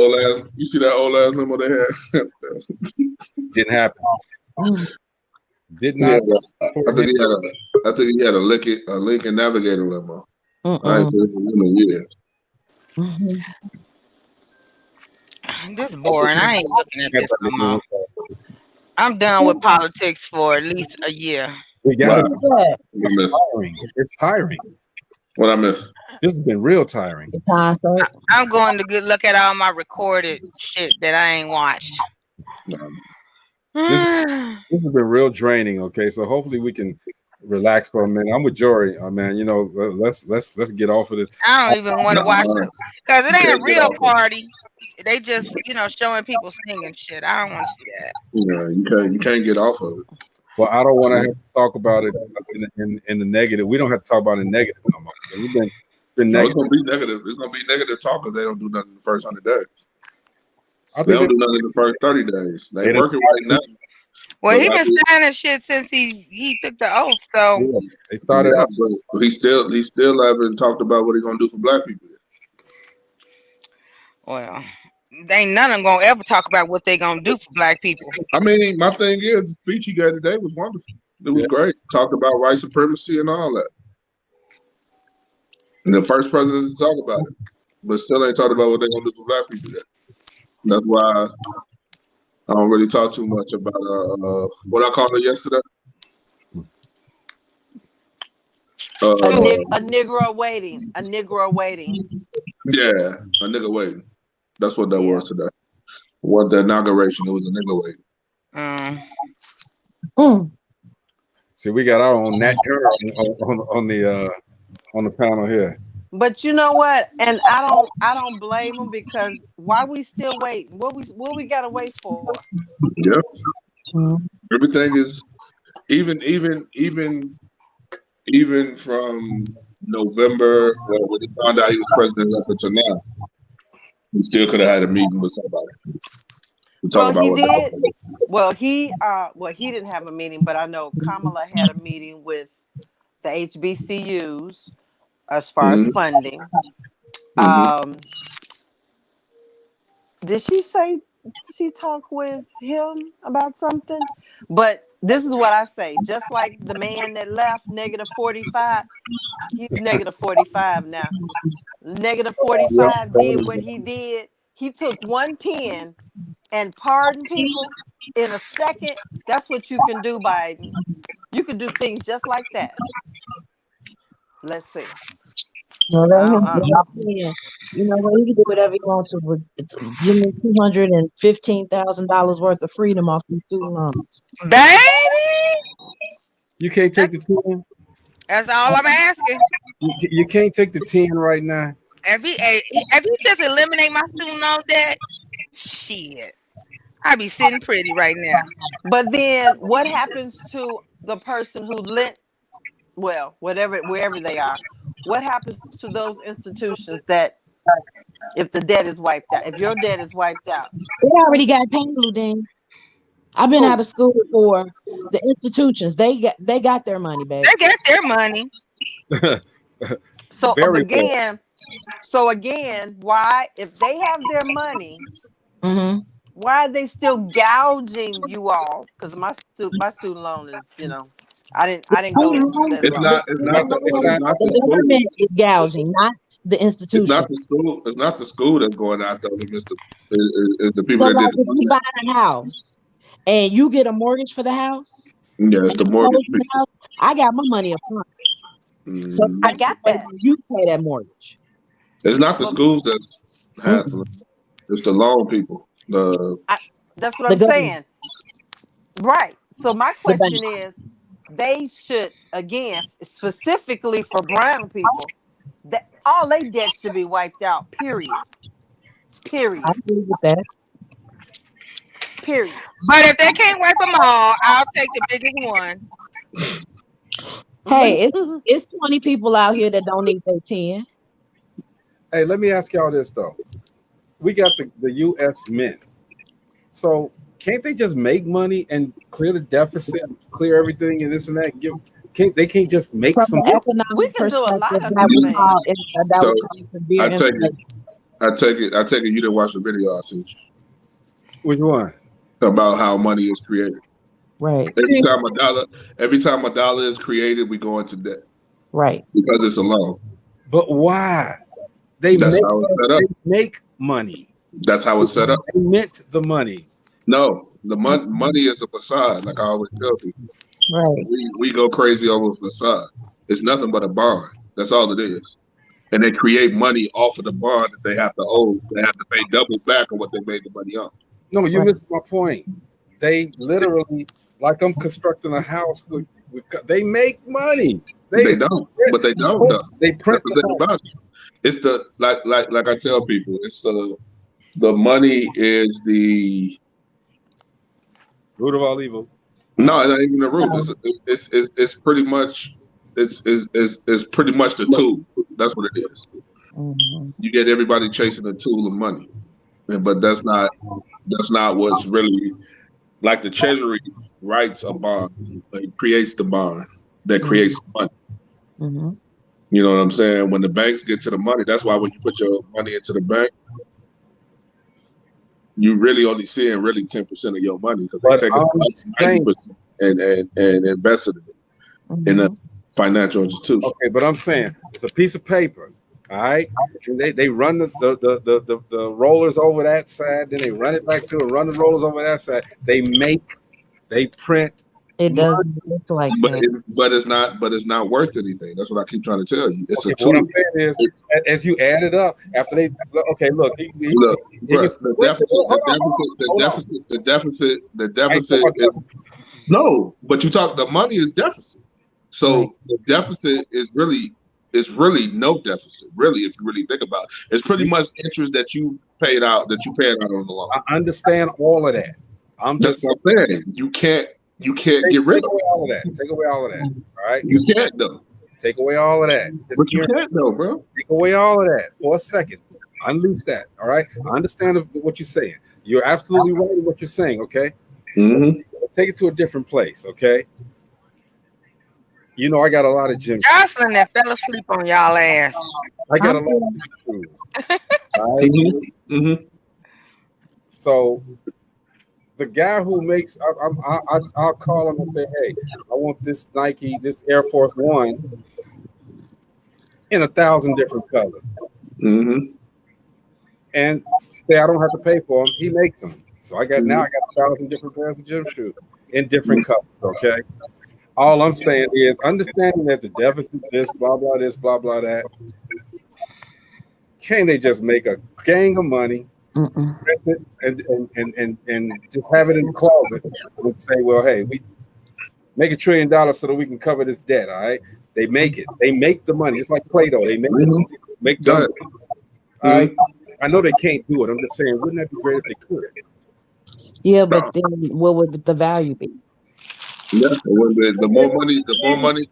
old ass limo they had? Didn't happen. Did Yeah, not. I think he had a Lincoln Navigator limo. I ain't been in a year. This is boring. I ain't looking at this no more. I'm done with politics for at least a year. We got it. It's tiring. It's tiring. What I miss? This has been real tiring. I'm going to look at all my recorded shit that I ain't watched. This has been real draining. Okay, so hopefully we can relax for a minute. I'm with Jory, man. You know, let's get off of this. I don't even want to watch it because it ain't a real party. They just, showing people singing shit. I don't want to see that. Yeah, you can't get off of it. Well, I don't want to have to talk about it in the negative. We don't have to talk about it in negative no more. We've been negative. It's gonna be negative. It's gonna be negative talk because they don't do nothing in the first 100 days. They don't do nothing in the first 30 days. They working right now. Well, he been signing shit since he took the oath. So yeah, they started out. But he still haven't talked about what he's gonna do for black people yet. Well, ain't none of them gonna ever talk about what they gonna do for black people. I mean, my thing is, the speech he gave today was wonderful. It was great. Talked about white supremacy and all that. And the first president to talk about it, but still ain't talked about what they're gonna do for black people yet. That's why I don't really talk too much about what I called it yesterday. A Negro waiting. A Negro waiting. Yeah, a nigga waiting. That's what that was today. What the inauguration? It was a nigga waiting. See, we got our own Nat Turner on the panel here. But you know what? And I don't blame them because why we still waiting? What we gotta wait for? Yeah. Everything is even from November when he found out he was president up until now. He still could have had a meeting with somebody. He didn't have a meeting, but I know Kamala had a meeting with the HBCUs as far as funding. Did she say she talked with him about something? But this is what I say. Just like the man that left -45, he's -45 now. -45 did what he did. He took one pen and pardoned people in a second. That's what you can do, Biden. You can do things just like that. Let's see. No, you know what? He can do whatever he wants to. Give me $215,000 worth of freedom off these student loans. Baby, you can't take the 10. That's all I'm asking. You can't take the 10 right now. If he just eliminate my student loan debt, shit, I'd be sitting pretty right now. But then, what happens to the person who lent? Well, wherever they are, what happens to those institutions that if the debt is wiped out? If your debt is wiped out, they already got paid, Ludin. I've been out of school for the institutions. They got their money back. They got their money. So again, why, if they have their money, why are they still gouging you all? Because my student loan is, I didn't go. It's not the government is gouging, not the institution. It's not the school that's going after them. It's the people So that like did. If you buy a house and you get a mortgage for the house, yeah, it's the mortgage. I got my money up front. So I got that. You pay that mortgage. It's not the schools that's hassling. It's the loan people. That's what I'm saying. Right. So my question is, they should, again, specifically for brown people, that all their debt should be wiped out. Period. I agree with that. Period. But if they can't wipe them all, I'll take the biggest one. Hey, it's 20 people out here that don't need their 10. Hey, let me ask y'all this though. We got the U.S. Mint. So can't they just make money and clear the deficit, clear everything and this and that? They can't just make From some. the economic We can do a lot perspective, of that would things. call that So would cause severe I take it. inflation. I take it. You didn't watch the video I sent Which one? you about how money is created. Right, Every time a dollar is created, we go into debt right. because it's a loan. But why? They That's how it's set up. make money. That's how it's set up. They mint the money. No, the money is a facade. Like I always tell people, Right. we go crazy over a facade. It's nothing but a bond. That's all it is. And they create money off of the bond that they have to owe. They have to pay double back on what they made the money on. No, you missed my point. They literally, like I'm constructing a house. They make money. They don't, but they don't. Though. They print the thing about it. It's the like I tell people. It's the money is the root of all evil. No, it's not even the root. It's pretty much it's pretty much the tool. That's what it is. Mm-hmm. You get everybody chasing the tool of money, but that's not what's really like. The Treasury writes a bond, it creates the bond that creates money. Mm-hmm. You know what I'm saying? When the banks get to the money, that's why when you put your money into the bank, you really only seeing 10% of your money because they take 90% and invested it in a financial institution. Okay, but I'm saying it's a piece of paper. All right, and they run the rollers over that side, then they run it back through and run the rollers over that side. They print. It doesn't look like that. But it's not worth anything. That's what I keep trying to tell you. It's a tool. What I'm saying is, as you add it up, after they look, the deficit is no, but you talk the money is deficit. So the deficit is really no deficit. Really, if you really think about it, it's pretty much interest that you paid out on the loan. I understand all of that. That's what I'm saying. You can't get rid of all of that. Take away all of that. All right. You can't though. Take away all of that. But you can't though, bro. Take away all of that for a second. Unleash that. All right. I understand what you're saying. You're absolutely right in what you're saying. Okay. Mm-hmm. Take it to a different place. Okay. You know, I got a lot of gym. Jocelyn that fell asleep on y'all ass. I got a lot of gym shoes. All right. Mm-hmm. So the guy who makes, I'll call him and say, hey, I want this Nike, this Air Force One in 1,000 different colors. Mm-hmm. And say I don't have to pay for them. He makes them. So I got 1,000 different pairs of gym shoes in different colors. Okay. All I'm saying is understanding that the deficit this, blah, blah, this, blah, blah, that. Can they just make a gang of money? Print it and just have it in the closet and say, well, hey, we make $1 trillion so that we can cover this debt. All right. They make it. They make the money. It's like Play-Doh. They make the money. All right. I know they can't do it. I'm just saying, wouldn't that be great if they could? Yeah, but then what would the value be? Yeah, the more money.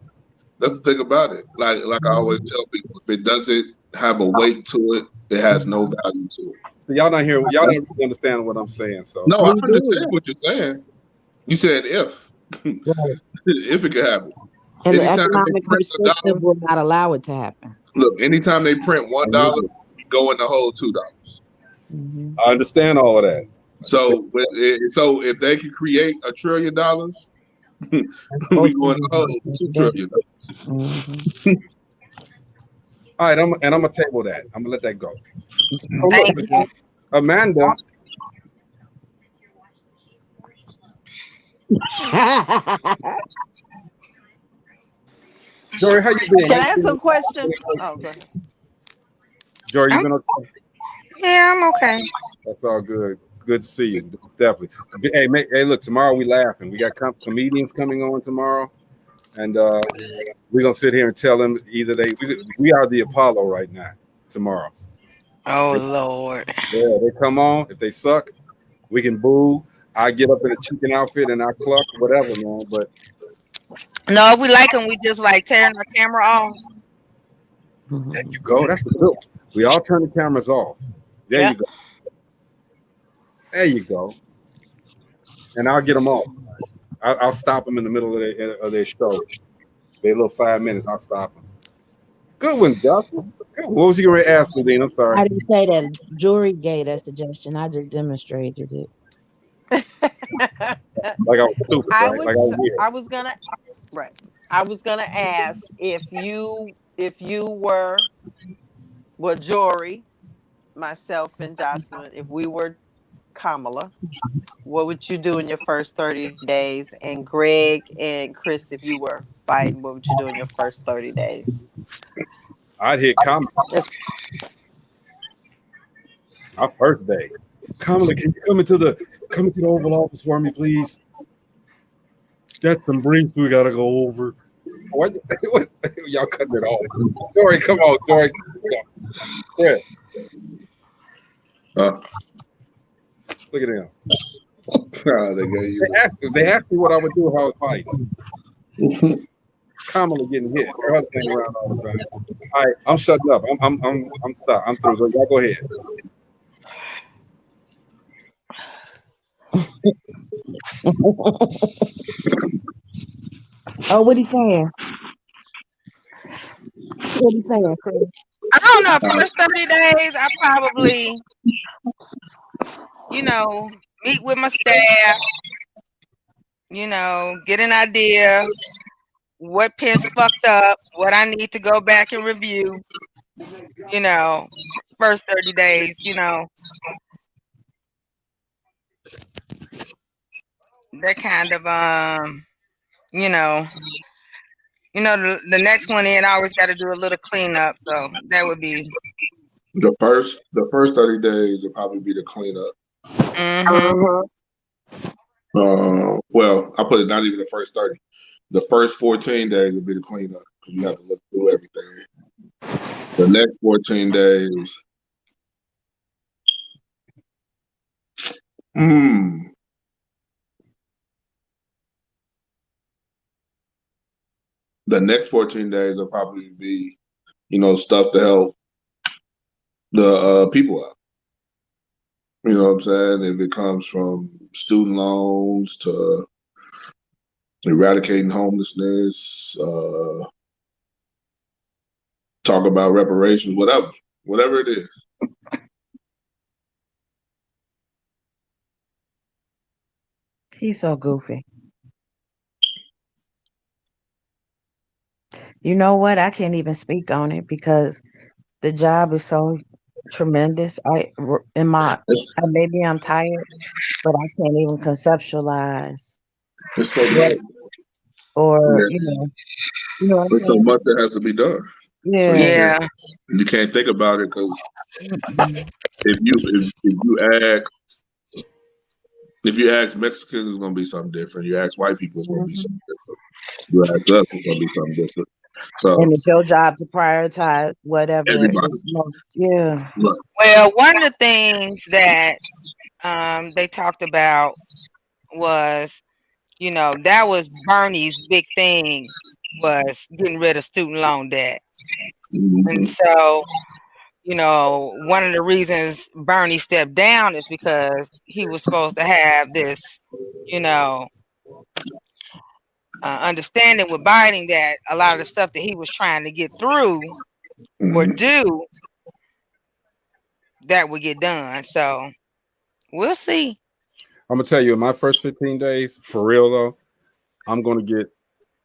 That's the thing about it. Like I always tell people, if it doesn't have a weight to it, it has no value to it. So y'all not here. Y'all don't really understand what I'm saying. So no, I understand what you're saying. You said if it could happen. And the economic perspective will not allow it to happen. Look, anytime they print $1, you go in the whole $2. Mm-hmm. I understand all of that. So if they could create $1 trillion, we go in the whole $2 trillion. Mm-hmm. All right, I'm gonna table that. I'm gonna let that go. Oh, look, Amanda. Jory, how you been? Can I ask a question? Oh, go ahead. Jory, you been okay? Yeah, I'm okay. That's all good. Good to see you. Definitely. Hey, look, tomorrow we laughing. We got comedians coming on tomorrow, and we're gonna sit here and tell them either we are the Apollo right now. Tomorrow. Oh Lord. Yeah, they come on. If they suck, we can boo. I get up in a chicken outfit and I cluck, whatever, man. But no, if we like them, we just like tearing our camera off. There you go. That's the good. We all turn the cameras off. There you go. There you go. And I'll get them off. I'll stop them in the middle of their show. Wait a little 5 minutes. I'll stop him. Good one, Joshua. What was you going to ask me, Dean? I'm sorry. I didn't say that. Jury gave that suggestion. I just demonstrated it. Like I was stupid, I right? would. Like I was weird. I was gonna. Right. I was gonna ask if you were Jory, myself, and Jocelyn. If we were Kamala, what would you do in your first 30 days? And Greg and Chris, if you were fighting, what would you do in your first 30 days? I'd hit Kamala. Our first day. Kamala, can you come into the Oval Office for me, please? Got some briefs we gotta go over. What? Y'all cutting it off. Jory, come on, Jory. Chris. Look at them. They asked me what I would do if I was fighting. Kamala getting hit. Her husband ain't around all the time. All right, I'm shutting up. I'm stopped. I'm through. Y'all go ahead. Oh, what he saying? What he saying, Chris? I don't know. First 30 days, I probably, meet with my staff, get an idea what pins fucked up, what I need to go back and review, first 30 days, that kind of, the next one in, I always got to do a little cleanup. So that would be the first 30 days will probably be the cleanup. Mm-hmm. Well, I put it not even the first 30. The first 14 days will be the cleanup because you have to look through everything. The next 14 days, the next 14 days will probably be, stuff to help the people out. You know what I'm saying? If it comes from student loans to eradicating homelessness, talk about reparations, whatever it is. He's so goofy. You know what? I can't even speak on it because the job is so tremendous. Maybe I'm tired, but I can't even conceptualize. It's so much. Or there's so much that has to be done. Yeah. So you can't think about it because if you ask Mexicans, it's gonna be something different. You ask white people, it's gonna be something different. You ask us, it's gonna be something different. So, and it's your job to prioritize whatever everybody. is most. Yeah. Well, one of the things that they talked about was, that was Bernie's big thing, was getting rid of student loan debt. And so, one of the reasons Bernie stepped down is because he was supposed to have this, understanding with Biden that a lot of the stuff that he was trying to get through or do, that would get done. So we'll see. I'm gonna tell you, in my first 15 days, for real though, I'm gonna get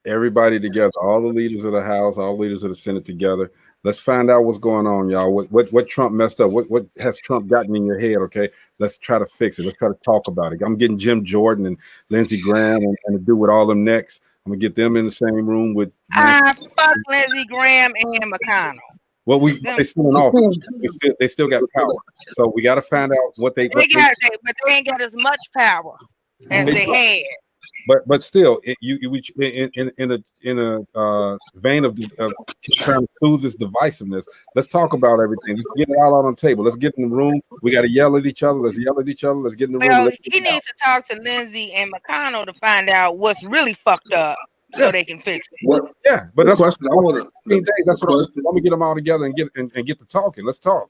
everybody together, all the leaders of the House, all the leaders of the Senate together. Let's find out what's going on, y'all. What Trump messed up? What has Trump gotten in your head? Okay, let's try to fix it. Let's try to talk about it. I'm getting Jim Jordan and Lindsey Graham and to do with all them next. I'm gonna get them in the same room with. Fuck Lindsey Graham and McConnell. Well, they still in office. They still got power. So we got to find out what they but they ain't got as much power as they had. But still, in a vein of trying to soothe this divisiveness, let's talk about everything. Let's get it all out on the table. Let's get in the room. We got to yell at each other. Let's yell at each other. Let's get in the room. Well, he needs to talk to Lindsey and McConnell to find out what's really fucked up, so they can fix it. Yeah, but that's question I want to. That's what I'm gonna get them all together and get to talking. Let's talk.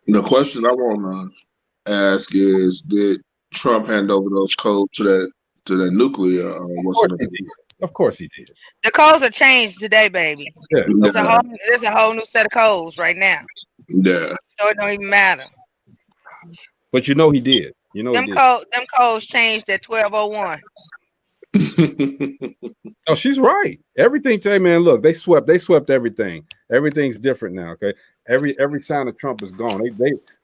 The question I want to ask is: did Trump hand over those codes to that nuclear? Of course he did. The codes are changed today, baby. Yeah. There's a whole new set of codes right now. Yeah. So it don't even matter. But you know he did. You know Them he did. them codes changed at 12:01. Oh, she's right. Everything. Hey, man, look, they swept everything. Everything's different now. Okay. Every sign of Trump is gone.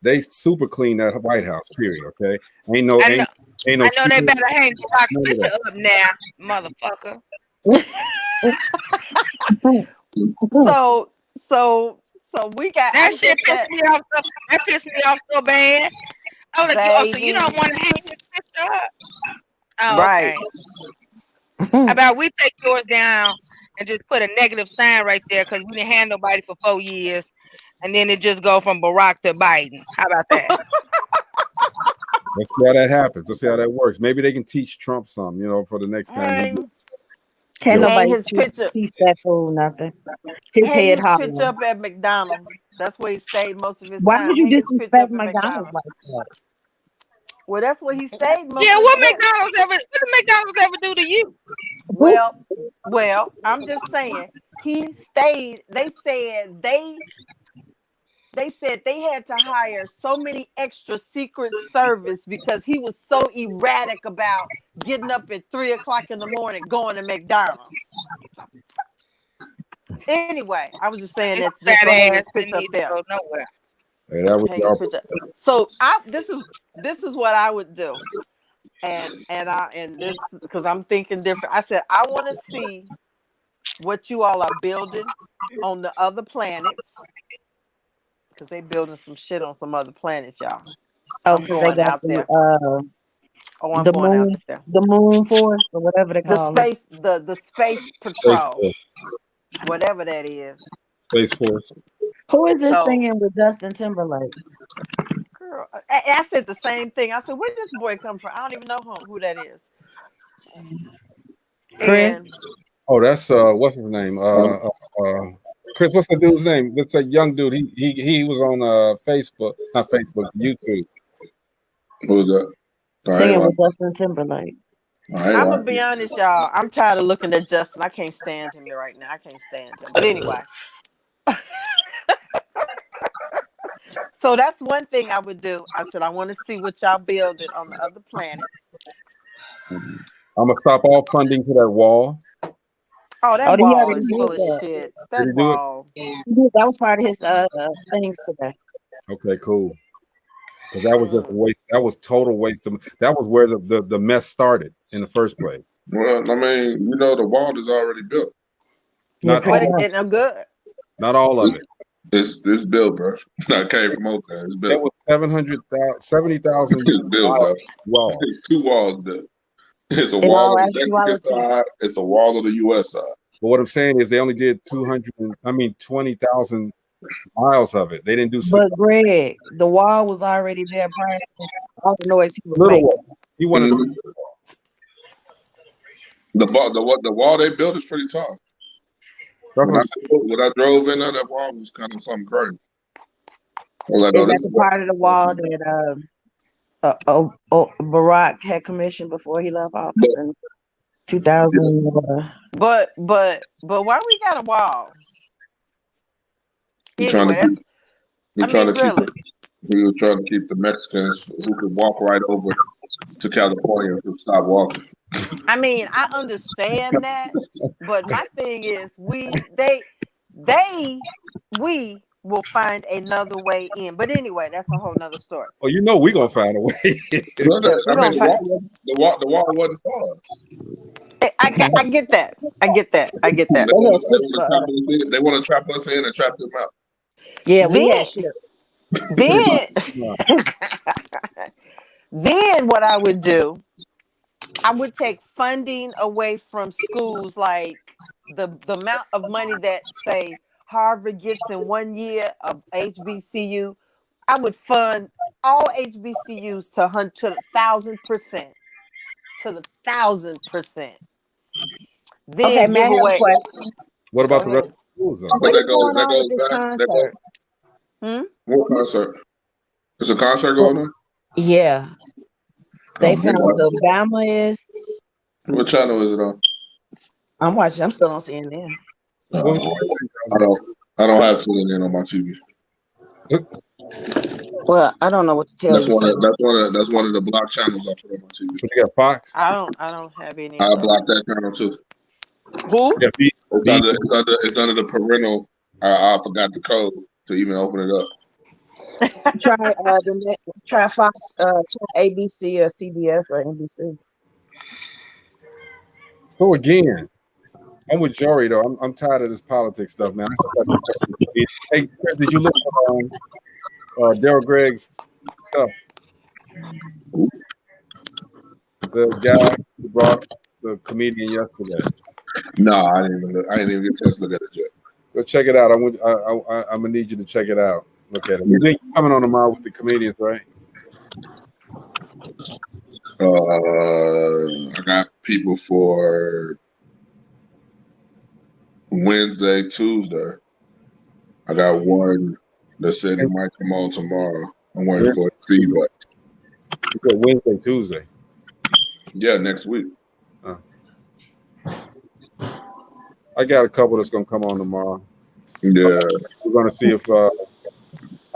They super clean that White House. Period. Okay. Ain't no. I know they better hang Barack's none of picture that. up now, motherfucker. So we got that shit pissed me off. That pissed me off so bad. I was like, so you don't want to hang his picture up? Oh, right. Okay. How about we take yours down and just put a negative sign right there because we didn't have nobody for 4 years, and then it just go from Barack to Biden. How about that? Let's see how that happens. Let's see how that works. Maybe they can teach Trump something, for the next time. Can't nobody his picture. teach that fool nothing. His Hang head his hollow. picture up at McDonald's. That's where he stayed most of his Why time. would you Hang his picture disrespect up at McDonald's like that? Well, that's where he stayed most Yeah, of what his did McDonald's ever do to you? Well, I'm just saying he stayed. They said they had to hire so many extra Secret Service because he was so erratic about getting up at 3 o'clock in the morning going to McDonald's. Anyway, I was just saying that's just gonna hang his picture up there. Go nowhere. Hey, that was Hang his picture. So this is what I would do, and this because I'm thinking different. I said I want to see what you all are building on the other planets. Because they building some shit on some other planets, y'all. Oh, I'm because they going got out there. I'm going out there. The moon force or whatever they call it. The space patrol. Whatever that is. Space Force. Who is this singing with Justin Timberlake? Girl, I said the same thing. I said, where did this boy come from? I don't even know who that is. Chris? Oh, that's what's his name? Chris, what's the dude's name? That's a young dude. He was on Facebook, not Facebook, YouTube. Who's that? Singing with Justin Timberlake. I'm gonna be honest, y'all. I'm tired of looking at Justin. I can't stand him right now. I can't stand him. But anyway. So that's one thing I would do. I said I want to see what y'all building on the other planets. I'm gonna stop all funding to that wall. Oh, that wall is full of shit. That wall. That was part of his things today. Okay, cool. Because that was just a waste. That was total waste of. That was where the mess started in the first place. Well, I mean, the wall is already built. Not all, good. Not all of it. It's built, bro. That came from Oakland. It's built. That was 70,000 walls. It's 2 walls built. It's a wall on the Mexican side. It's a wall on the U.S. side. But what I'm saying is they only did 20,000 miles of it. They didn't do. But Greg, the wall was already there prior to all the noise he was making. He wanted the wall they built is pretty tall. When I drove in there, that wall was kind of something crazy. Is that the part of the wall that Barack had commissioned before he left office in 2000? But why we got a wall? We were trying to keep the Mexicans who could walk right over to California to stop walking. I mean, I understand that, but my thing is, we will find another way in. But anyway, that's a whole nother story. Oh, we're gonna find a way. The wall wasn't for us. I get that. They want to trap us in and trap them out. Yeah, we had shit. Then what I would do, I would take funding away from schools, like the amount of money that, say, Harvard gets in 1 year of HBCU. I would fund all HBCUs to 1,000%. To the 1,000%. Then give away. What about the rest of the schools? What is going on with this concert? What concert? Is a concert going on? Yeah. They found the Obamaists. What channel is it on? I'm watching. I'm still on CNN. I don't have CNN on my TV. Well, I don't know what to tell That's you. that's one of the block channels I put on my TV. But you got Fox. I don't have any I of those. blocked that channel too. Who? Yeah, It's under the parental. I forgot the code to even open it up. Try Fox, ABC or CBS or NBC. So again, I'm with Jory though. I'm tired of this politics stuff, man. Hey, Chris, did you look at Daryl Gregg's stuff? The guy who brought the comedian yesterday. No, I didn't even get a chance to look at it yet. Go check it out. I'm gonna need you to check it out. Look at it. You think you're coming on tomorrow with the comedians, right? I got people for Wednesday, Tuesday. I got one that said he might come on tomorrow. I'm waiting for feedback. You said Wednesday, Tuesday. Yeah, next week. I got a couple that's gonna come on tomorrow. Yeah, we're gonna see if I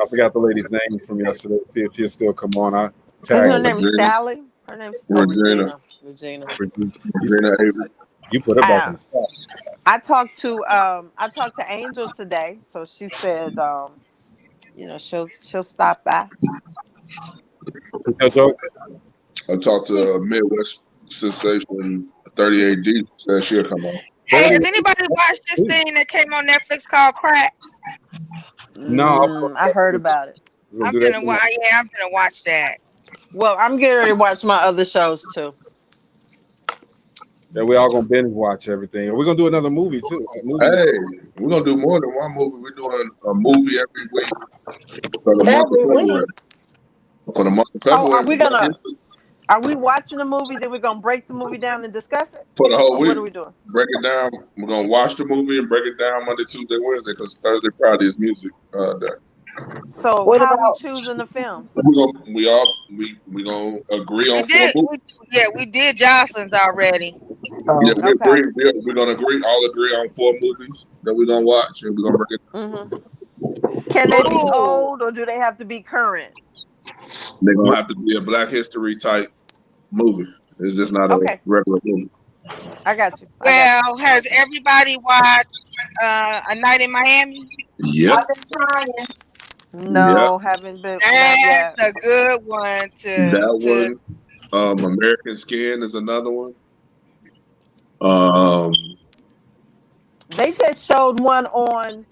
forgot the lady's name from yesterday. See if she'll still come on. I tagged her name is Sally. Her name's Regina. Regina. You put her back in the spot. I talked to Angel today, so she said she'll stop by. I talked to Midwest Sensation 38D. Said she'll come on. Hey, has anybody watched this thing that came on Netflix called Crack? No, I heard about it. I'm gonna watch that. Well, I'm getting ready to watch my other shows too. Yeah, we all gonna binge watch everything. We're gonna do another movie too. Hey, we're gonna do more than one movie. We're doing a movie every week for the month of February. For the month of February. Are we watching a movie? Then we're gonna break the movie down and discuss it for the whole week. What are we doing? Break it down. We're gonna watch the movie and break it down Monday, Tuesday, Wednesday, because Thursday, Friday is music day. So how are we choosing the films? We gonna agree on we did Jocelyn's already. Yeah, we agree. We're gonna all agree on 4 movies that we're gonna watch, and we're gonna break it. Mm-hmm. Can they be old or do they have to be current? They're gonna have to be a Black History type movie. It's just not a regular movie. I got you. Has everybody watched A Night in Miami? Yep. I've been trying. No, haven't been. That's a good one. American Skin is another one. They just showed one on.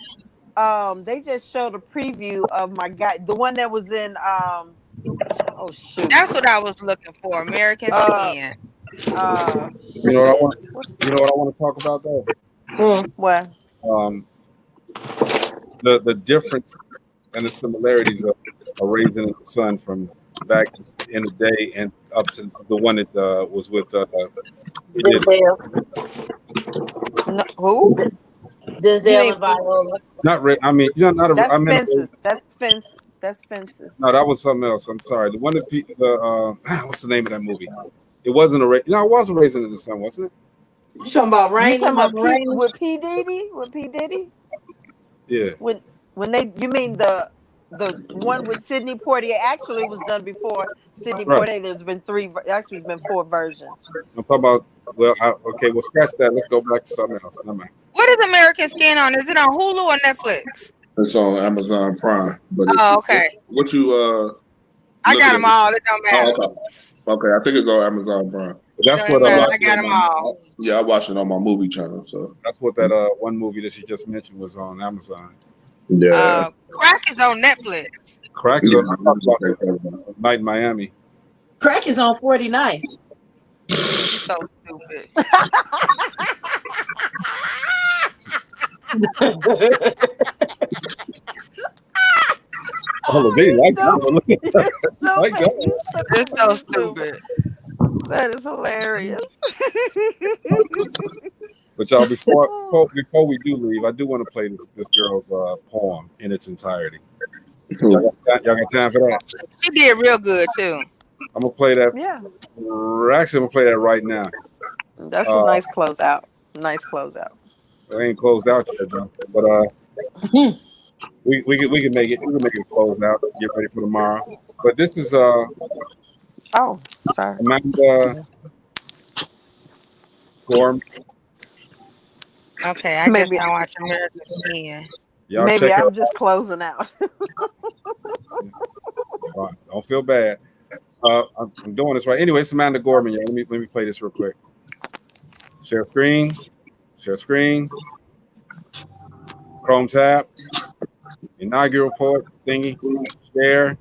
They just showed a preview of my guy, the one that was in. Oh shoot! That's what I was looking for. American Skin. You know what I want to talk about though? What? The difference and the similarities of Raising the Sun from back in the day and up to the one that was with who? Denzel and Viola. Not not a. That's I mean, Fences. That's Fences. No, that was something else. I'm sorry. The one that what's the name of that movie? It wasn't it was a Raising in the Sun, wasn't it? You talking about Rain? You talking about with P Diddy? With P Diddy? Yeah. You mean the one with Sidney Poitier? Actually, it was done before Sidney Poitier. There's been 4 versions. I'm talking about. Well, we'll scratch that. Let's go back to something else. What is American Skin on? Is it on Hulu or Netflix? It's on Amazon Prime. But okay. What you I got them all. It don't matter. Okay, I think it's on Amazon Prime. That's what I got them all. Yeah, I watched it on my movie channel. So that's what that one movie that she just mentioned was on Amazon. Yeah. Crack is on Netflix. Crack is on Night in Miami. Crack is on 49. You're so stupid. Oh, they like that. You're so stupid. That is hilarious. But y'all, before we do leave, I do want to play this girl's poem in its entirety. Y'all got time for that? She did real good too. I'm gonna play that. Yeah. Actually, I'm gonna play that right now. That's a nice closeout. Nice closeout. It ain't closed out yet, though. But we can make it. We can make it closed out. Get ready for tomorrow. But this is Oh, sorry. Amanda Gorm. Okay, I guess Maybe, I watch American again. Y'all maybe check I'm out. just closing out. Don't feel bad. I'm doing this right. Anyway, it's Amanda Gorman. Yeah, let me play this real quick. Share screen. Share screen. Chrome tab. Inaugural report thingy. Share.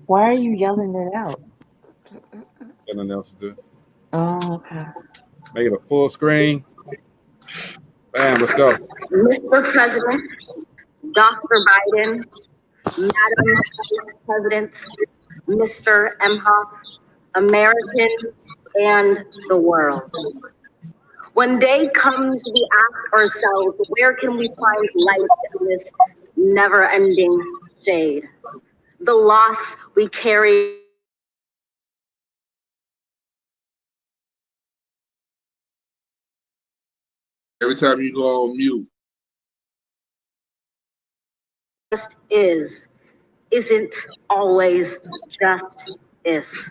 Why are you yelling it out? Got nothing else to do. Oh, okay. Make it a full screen. Bam, let's go. Mr. President, Dr. Biden, Madam Vice President, Mr. Emhoff, American, and the world. When day comes, we ask ourselves, where can we find light in this never-ending shade? The loss we carry. Every time you go on mute. Just isn't always just is.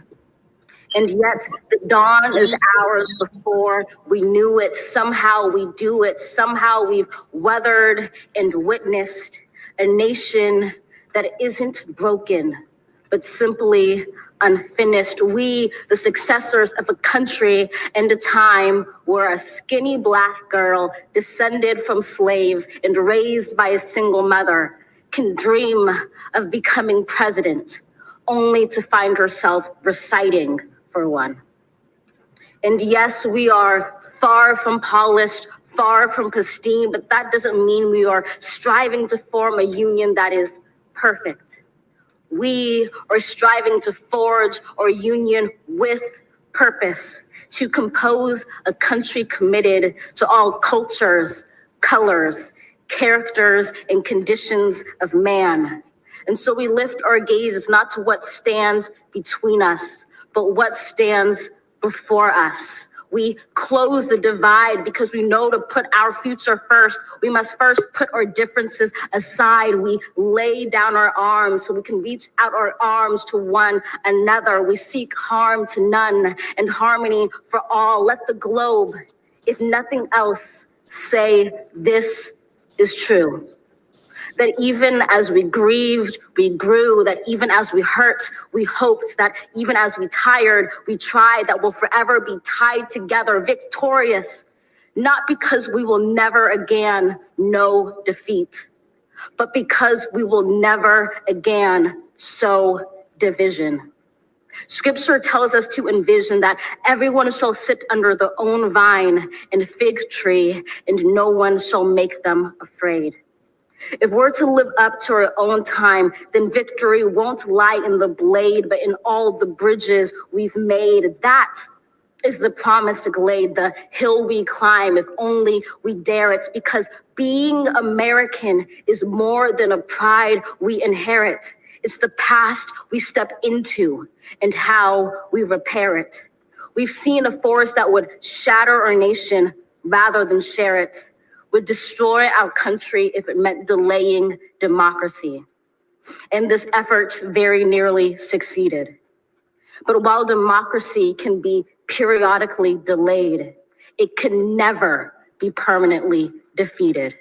And yet the dawn is ours before we knew it. Somehow we do it. Somehow we've weathered and witnessed a nation that isn't broken, but simply unfinished. We, the successors of a country and a time where a skinny Black girl descended from slaves and raised by a single mother can dream of becoming president, only to find herself reciting for one. And yes, we are far from polished, far from pristine, but that doesn't mean we are striving to form a union that is perfect. We are striving to forge our union with purpose, to compose a country committed to all cultures, colors, characters, and conditions of man. And so we lift our gazes not to what stands between us, but what stands before us. We close the divide because we know to put our future first. We must first put our differences aside. We lay down our arms so we can reach out our arms to one another. We seek harm to none and harmony for all. Let the globe, if nothing else, say this is true. That even as we grieved, we grew, that even as we hurt, we hoped, that even as we tired, we tried, that we'll forever be tied together, victorious, not because we will never again know defeat, but because we will never again sow division. Scripture tells us to envision that everyone shall sit under their own vine and fig tree, and no one shall make them afraid. If we're to live up to our own time, then victory won't lie in the blade, but in all the bridges we've made. That is the promised glade, the hill we climb, if only we dare it, because being American is more than a pride we inherit. It's the past we step into and how we repair it. We've seen a force that would shatter our nation rather than share it, would destroy our country if it meant delaying democracy. And this effort very nearly succeeded. But while democracy can be periodically delayed, it can never be permanently defeated.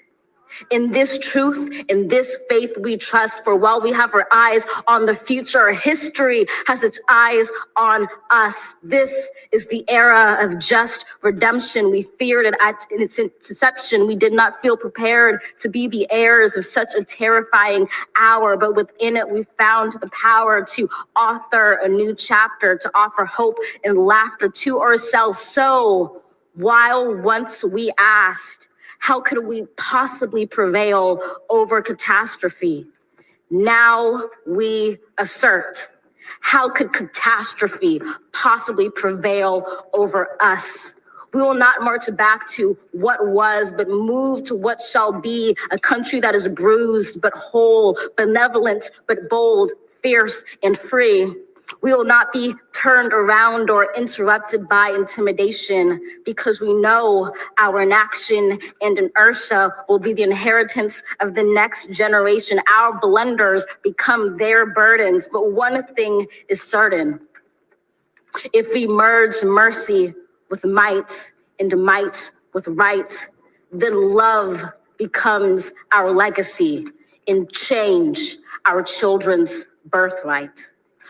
In this truth, in this faith we trust, for while we have our eyes on the future, history has its eyes on us. This is the era of just redemption. We feared it in its inception. We did not feel prepared to be the heirs of such a terrifying hour, but within it we found the power to author a new chapter, to offer hope and laughter to ourselves. So while once we asked, how could we possibly prevail over catastrophe? Now we assert, how could catastrophe possibly prevail over us? We will not march back to what was, but move to what shall be, a country that is bruised but whole, benevolent but bold, fierce and free. We will not be turned around or interrupted by intimidation because we know our inaction and inertia will be the inheritance of the next generation. Our blunders become their burdens. But one thing is certain. If we merge mercy with might and might with right, then love becomes our legacy and change our children's birthright.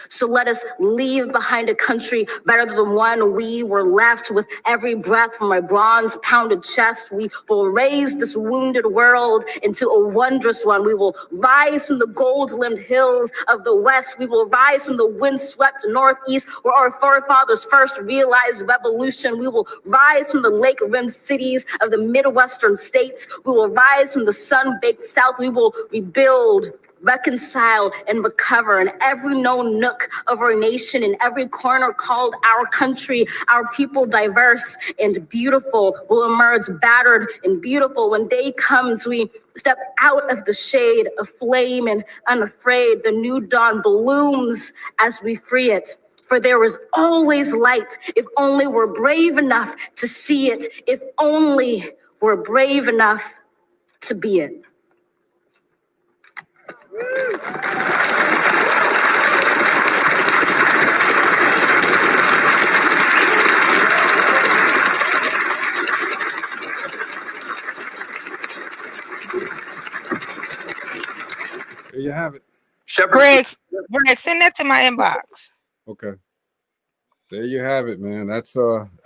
So let us leave behind a country better than the one we were left. With every breath from my bronze pounded chest, we will raise this wounded world into a wondrous one. We will rise from the gold-limbed hills of the West. We will rise from the windswept Northeast, where our forefathers first realized revolution. We will rise from the lake-rimmed cities of the Midwestern states. We will rise from the sun-baked South. We will rebuild, reconcile, and recover in every known nook of our nation, in every corner called our country. Our people, diverse and beautiful, will emerge battered and beautiful. When day comes, we step out of the shade of flame and unafraid. The new dawn blooms as we free it. For there is always light if only we're brave enough to see it, if only we're brave enough to be it. There you have it. Greg, send that to my inbox. Okay. There you have it, man. That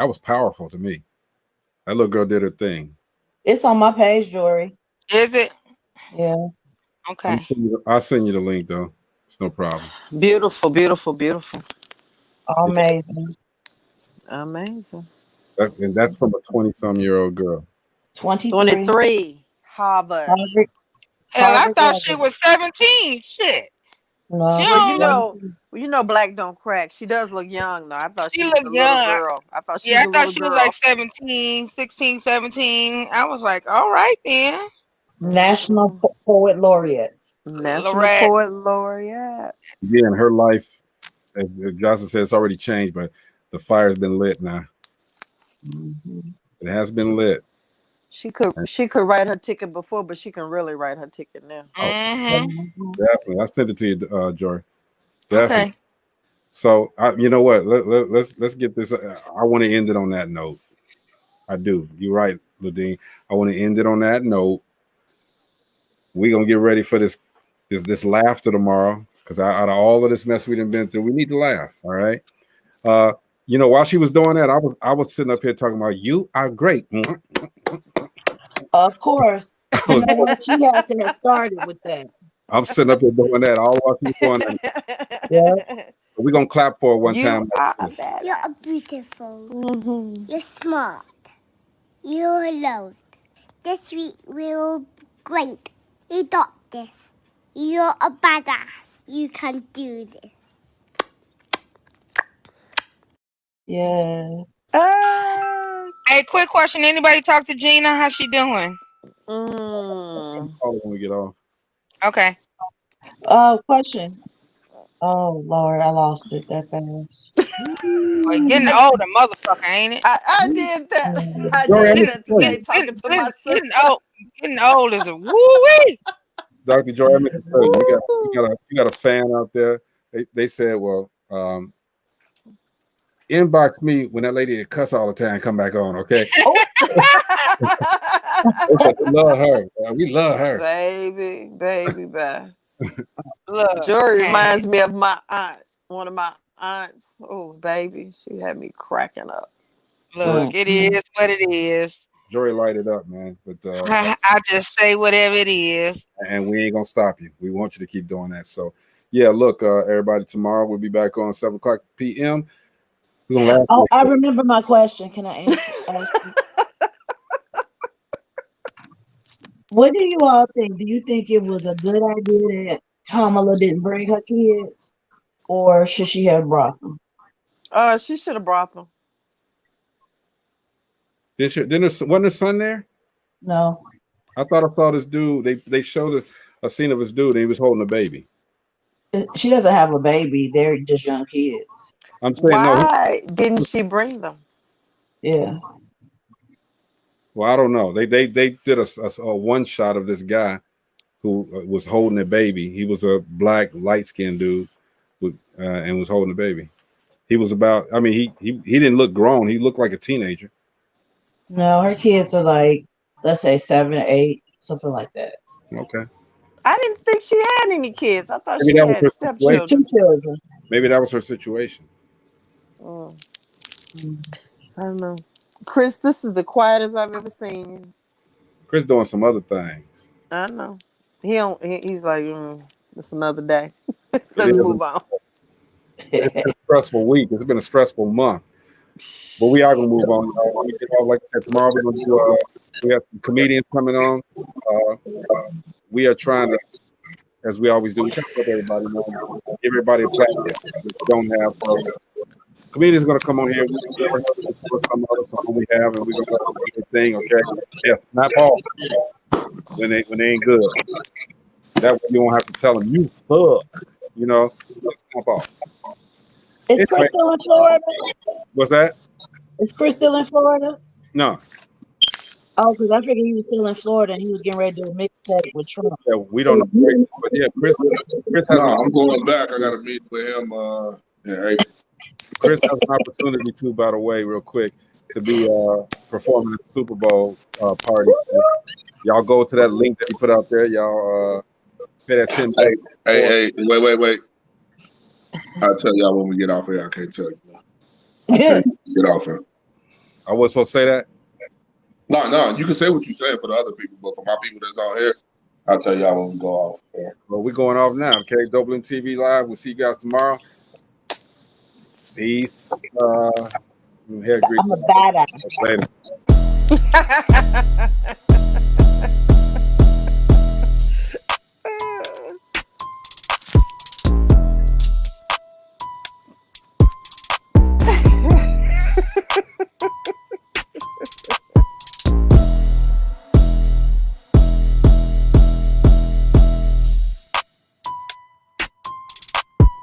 was powerful to me. That little girl did her thing. It's on my page, Jory. Is it? Yeah. Okay. I'll send you the link though. It's no problem. Beautiful, beautiful, beautiful. Amazing. Amazing. That's from a 20-some-year-old girl. 23. Harvard. Hell, I thought she was 17. Shit. No, Well, you know, black don't crack. She does look young though. I thought she was a little girl. I thought she was like 17, 16, 17. I was like, all right then. National Poet Laureate. National Poet Laureate. Yeah, and her life, as Johnson said, it's already changed, but the fire's been lit now. It has been lit. She could write her ticket before, but she can really write her ticket now. Definitely. I sent it to you, Jory. Definitely. Okay. So you know what? Let's get this. I want to end it on that note. I do. You're right, Ladine. I want to end it on that note. We're gonna get ready for this laughter tomorrow, because out of all of this mess we've been through, we need to laugh. All right. You know, while she was doing that, I was sitting up here talking about, you are great. Of course. You know what? She had to have started with that. I'm sitting up here doing that all while she's doing that. Yeah. We're gonna clap for her one time. You're beautiful. You're smart. You're loved. This week we're great. You got this. You're a badass. You can do this. Yeah. Hey, quick question. Anybody talk to Gina? How's she doing? Probably when we get off. Okay. Question. Oh Lord, I lost it that fast. Well, getting older, motherfucker, ain't it? I did that. I did that today talking to my sister. Getting old is a woo-wee. Dr. Joy, I meant to tell you, you got a fan out there. They said, well, inbox me when that lady that cuss all the time come back on, okay? We love her. We love her. Baby. Look, Jory reminds me of my aunt. One of my aunts. Oh, baby. She had me cracking up. Look, it is what it is. Jory light it up, man. But I just say whatever it is. And we ain't gonna stop you. We want you to keep doing that. So yeah, look, everybody, tomorrow we'll be back on 7:00 p.m. We're gonna laugh. Oh, I remember my question. Can I ask you? What do you all think? Do you think it was a good idea that Kamala didn't bring her kids, or should she have brought them? She should have brought them. Wasn't her son there? She doesn't have a baby. They're just young kids. I'm saying no. Why didn't she bring them? Yeah. Well, I don't know. They did a one shot of this guy who was holding a baby. He was a black, light skinned dude, and was holding a baby. He was about. I mean, he didn't look grown. He looked like a teenager. No, her kids are like, let's say 7, 8, something like that. Okay. I didn't think she had any kids. I thought Maybe she that was had her stepchildren. situation. 2 children. Maybe that was her situation. I don't know. Chris, this is the quietest I've ever seen you. Chris doing some other things. I know. He's like, it's another day. It Let's is move on. It's been a stressful week. It's been a stressful month. But we are gonna move on. Let me get off, like I said, tomorrow we're gonna do. We have some comedians coming on. We are trying to, as we always do, we try to let everybody know, give everybody a platform that we don't have. Comedians are gonna come on here. We're gonna put some other song we have, and we're gonna do the thing. Okay? Yes, snap off when they ain't good. That way you don't have to tell them you suck. You know, just snap off. Is Chris still in Florida? What's that? Is Chris still in Florida? No. Oh, because I figured he was still in Florida and he was getting ready to do a mixtape with Trump. Yeah, we don't know. But yeah, Chris has I'm going back. I got to meet with him in April. Chris has an opportunity too, by the way, real quick, to be performing at the Super Bowl party. Y'all go to that link that he put out there. Y'all pay that $10. Hey, wait. I'll tell y'all when we get off here. I can't tell you. I'll tell you get off here. I wasn't supposed to say that? No, you can say what you say for the other people, but for my people that's on here, I'll tell y'all when we go off. Well, we're going off now, okay? DopelivenTV Live. We'll see you guys tomorrow. Peace. I'm a badass. Later.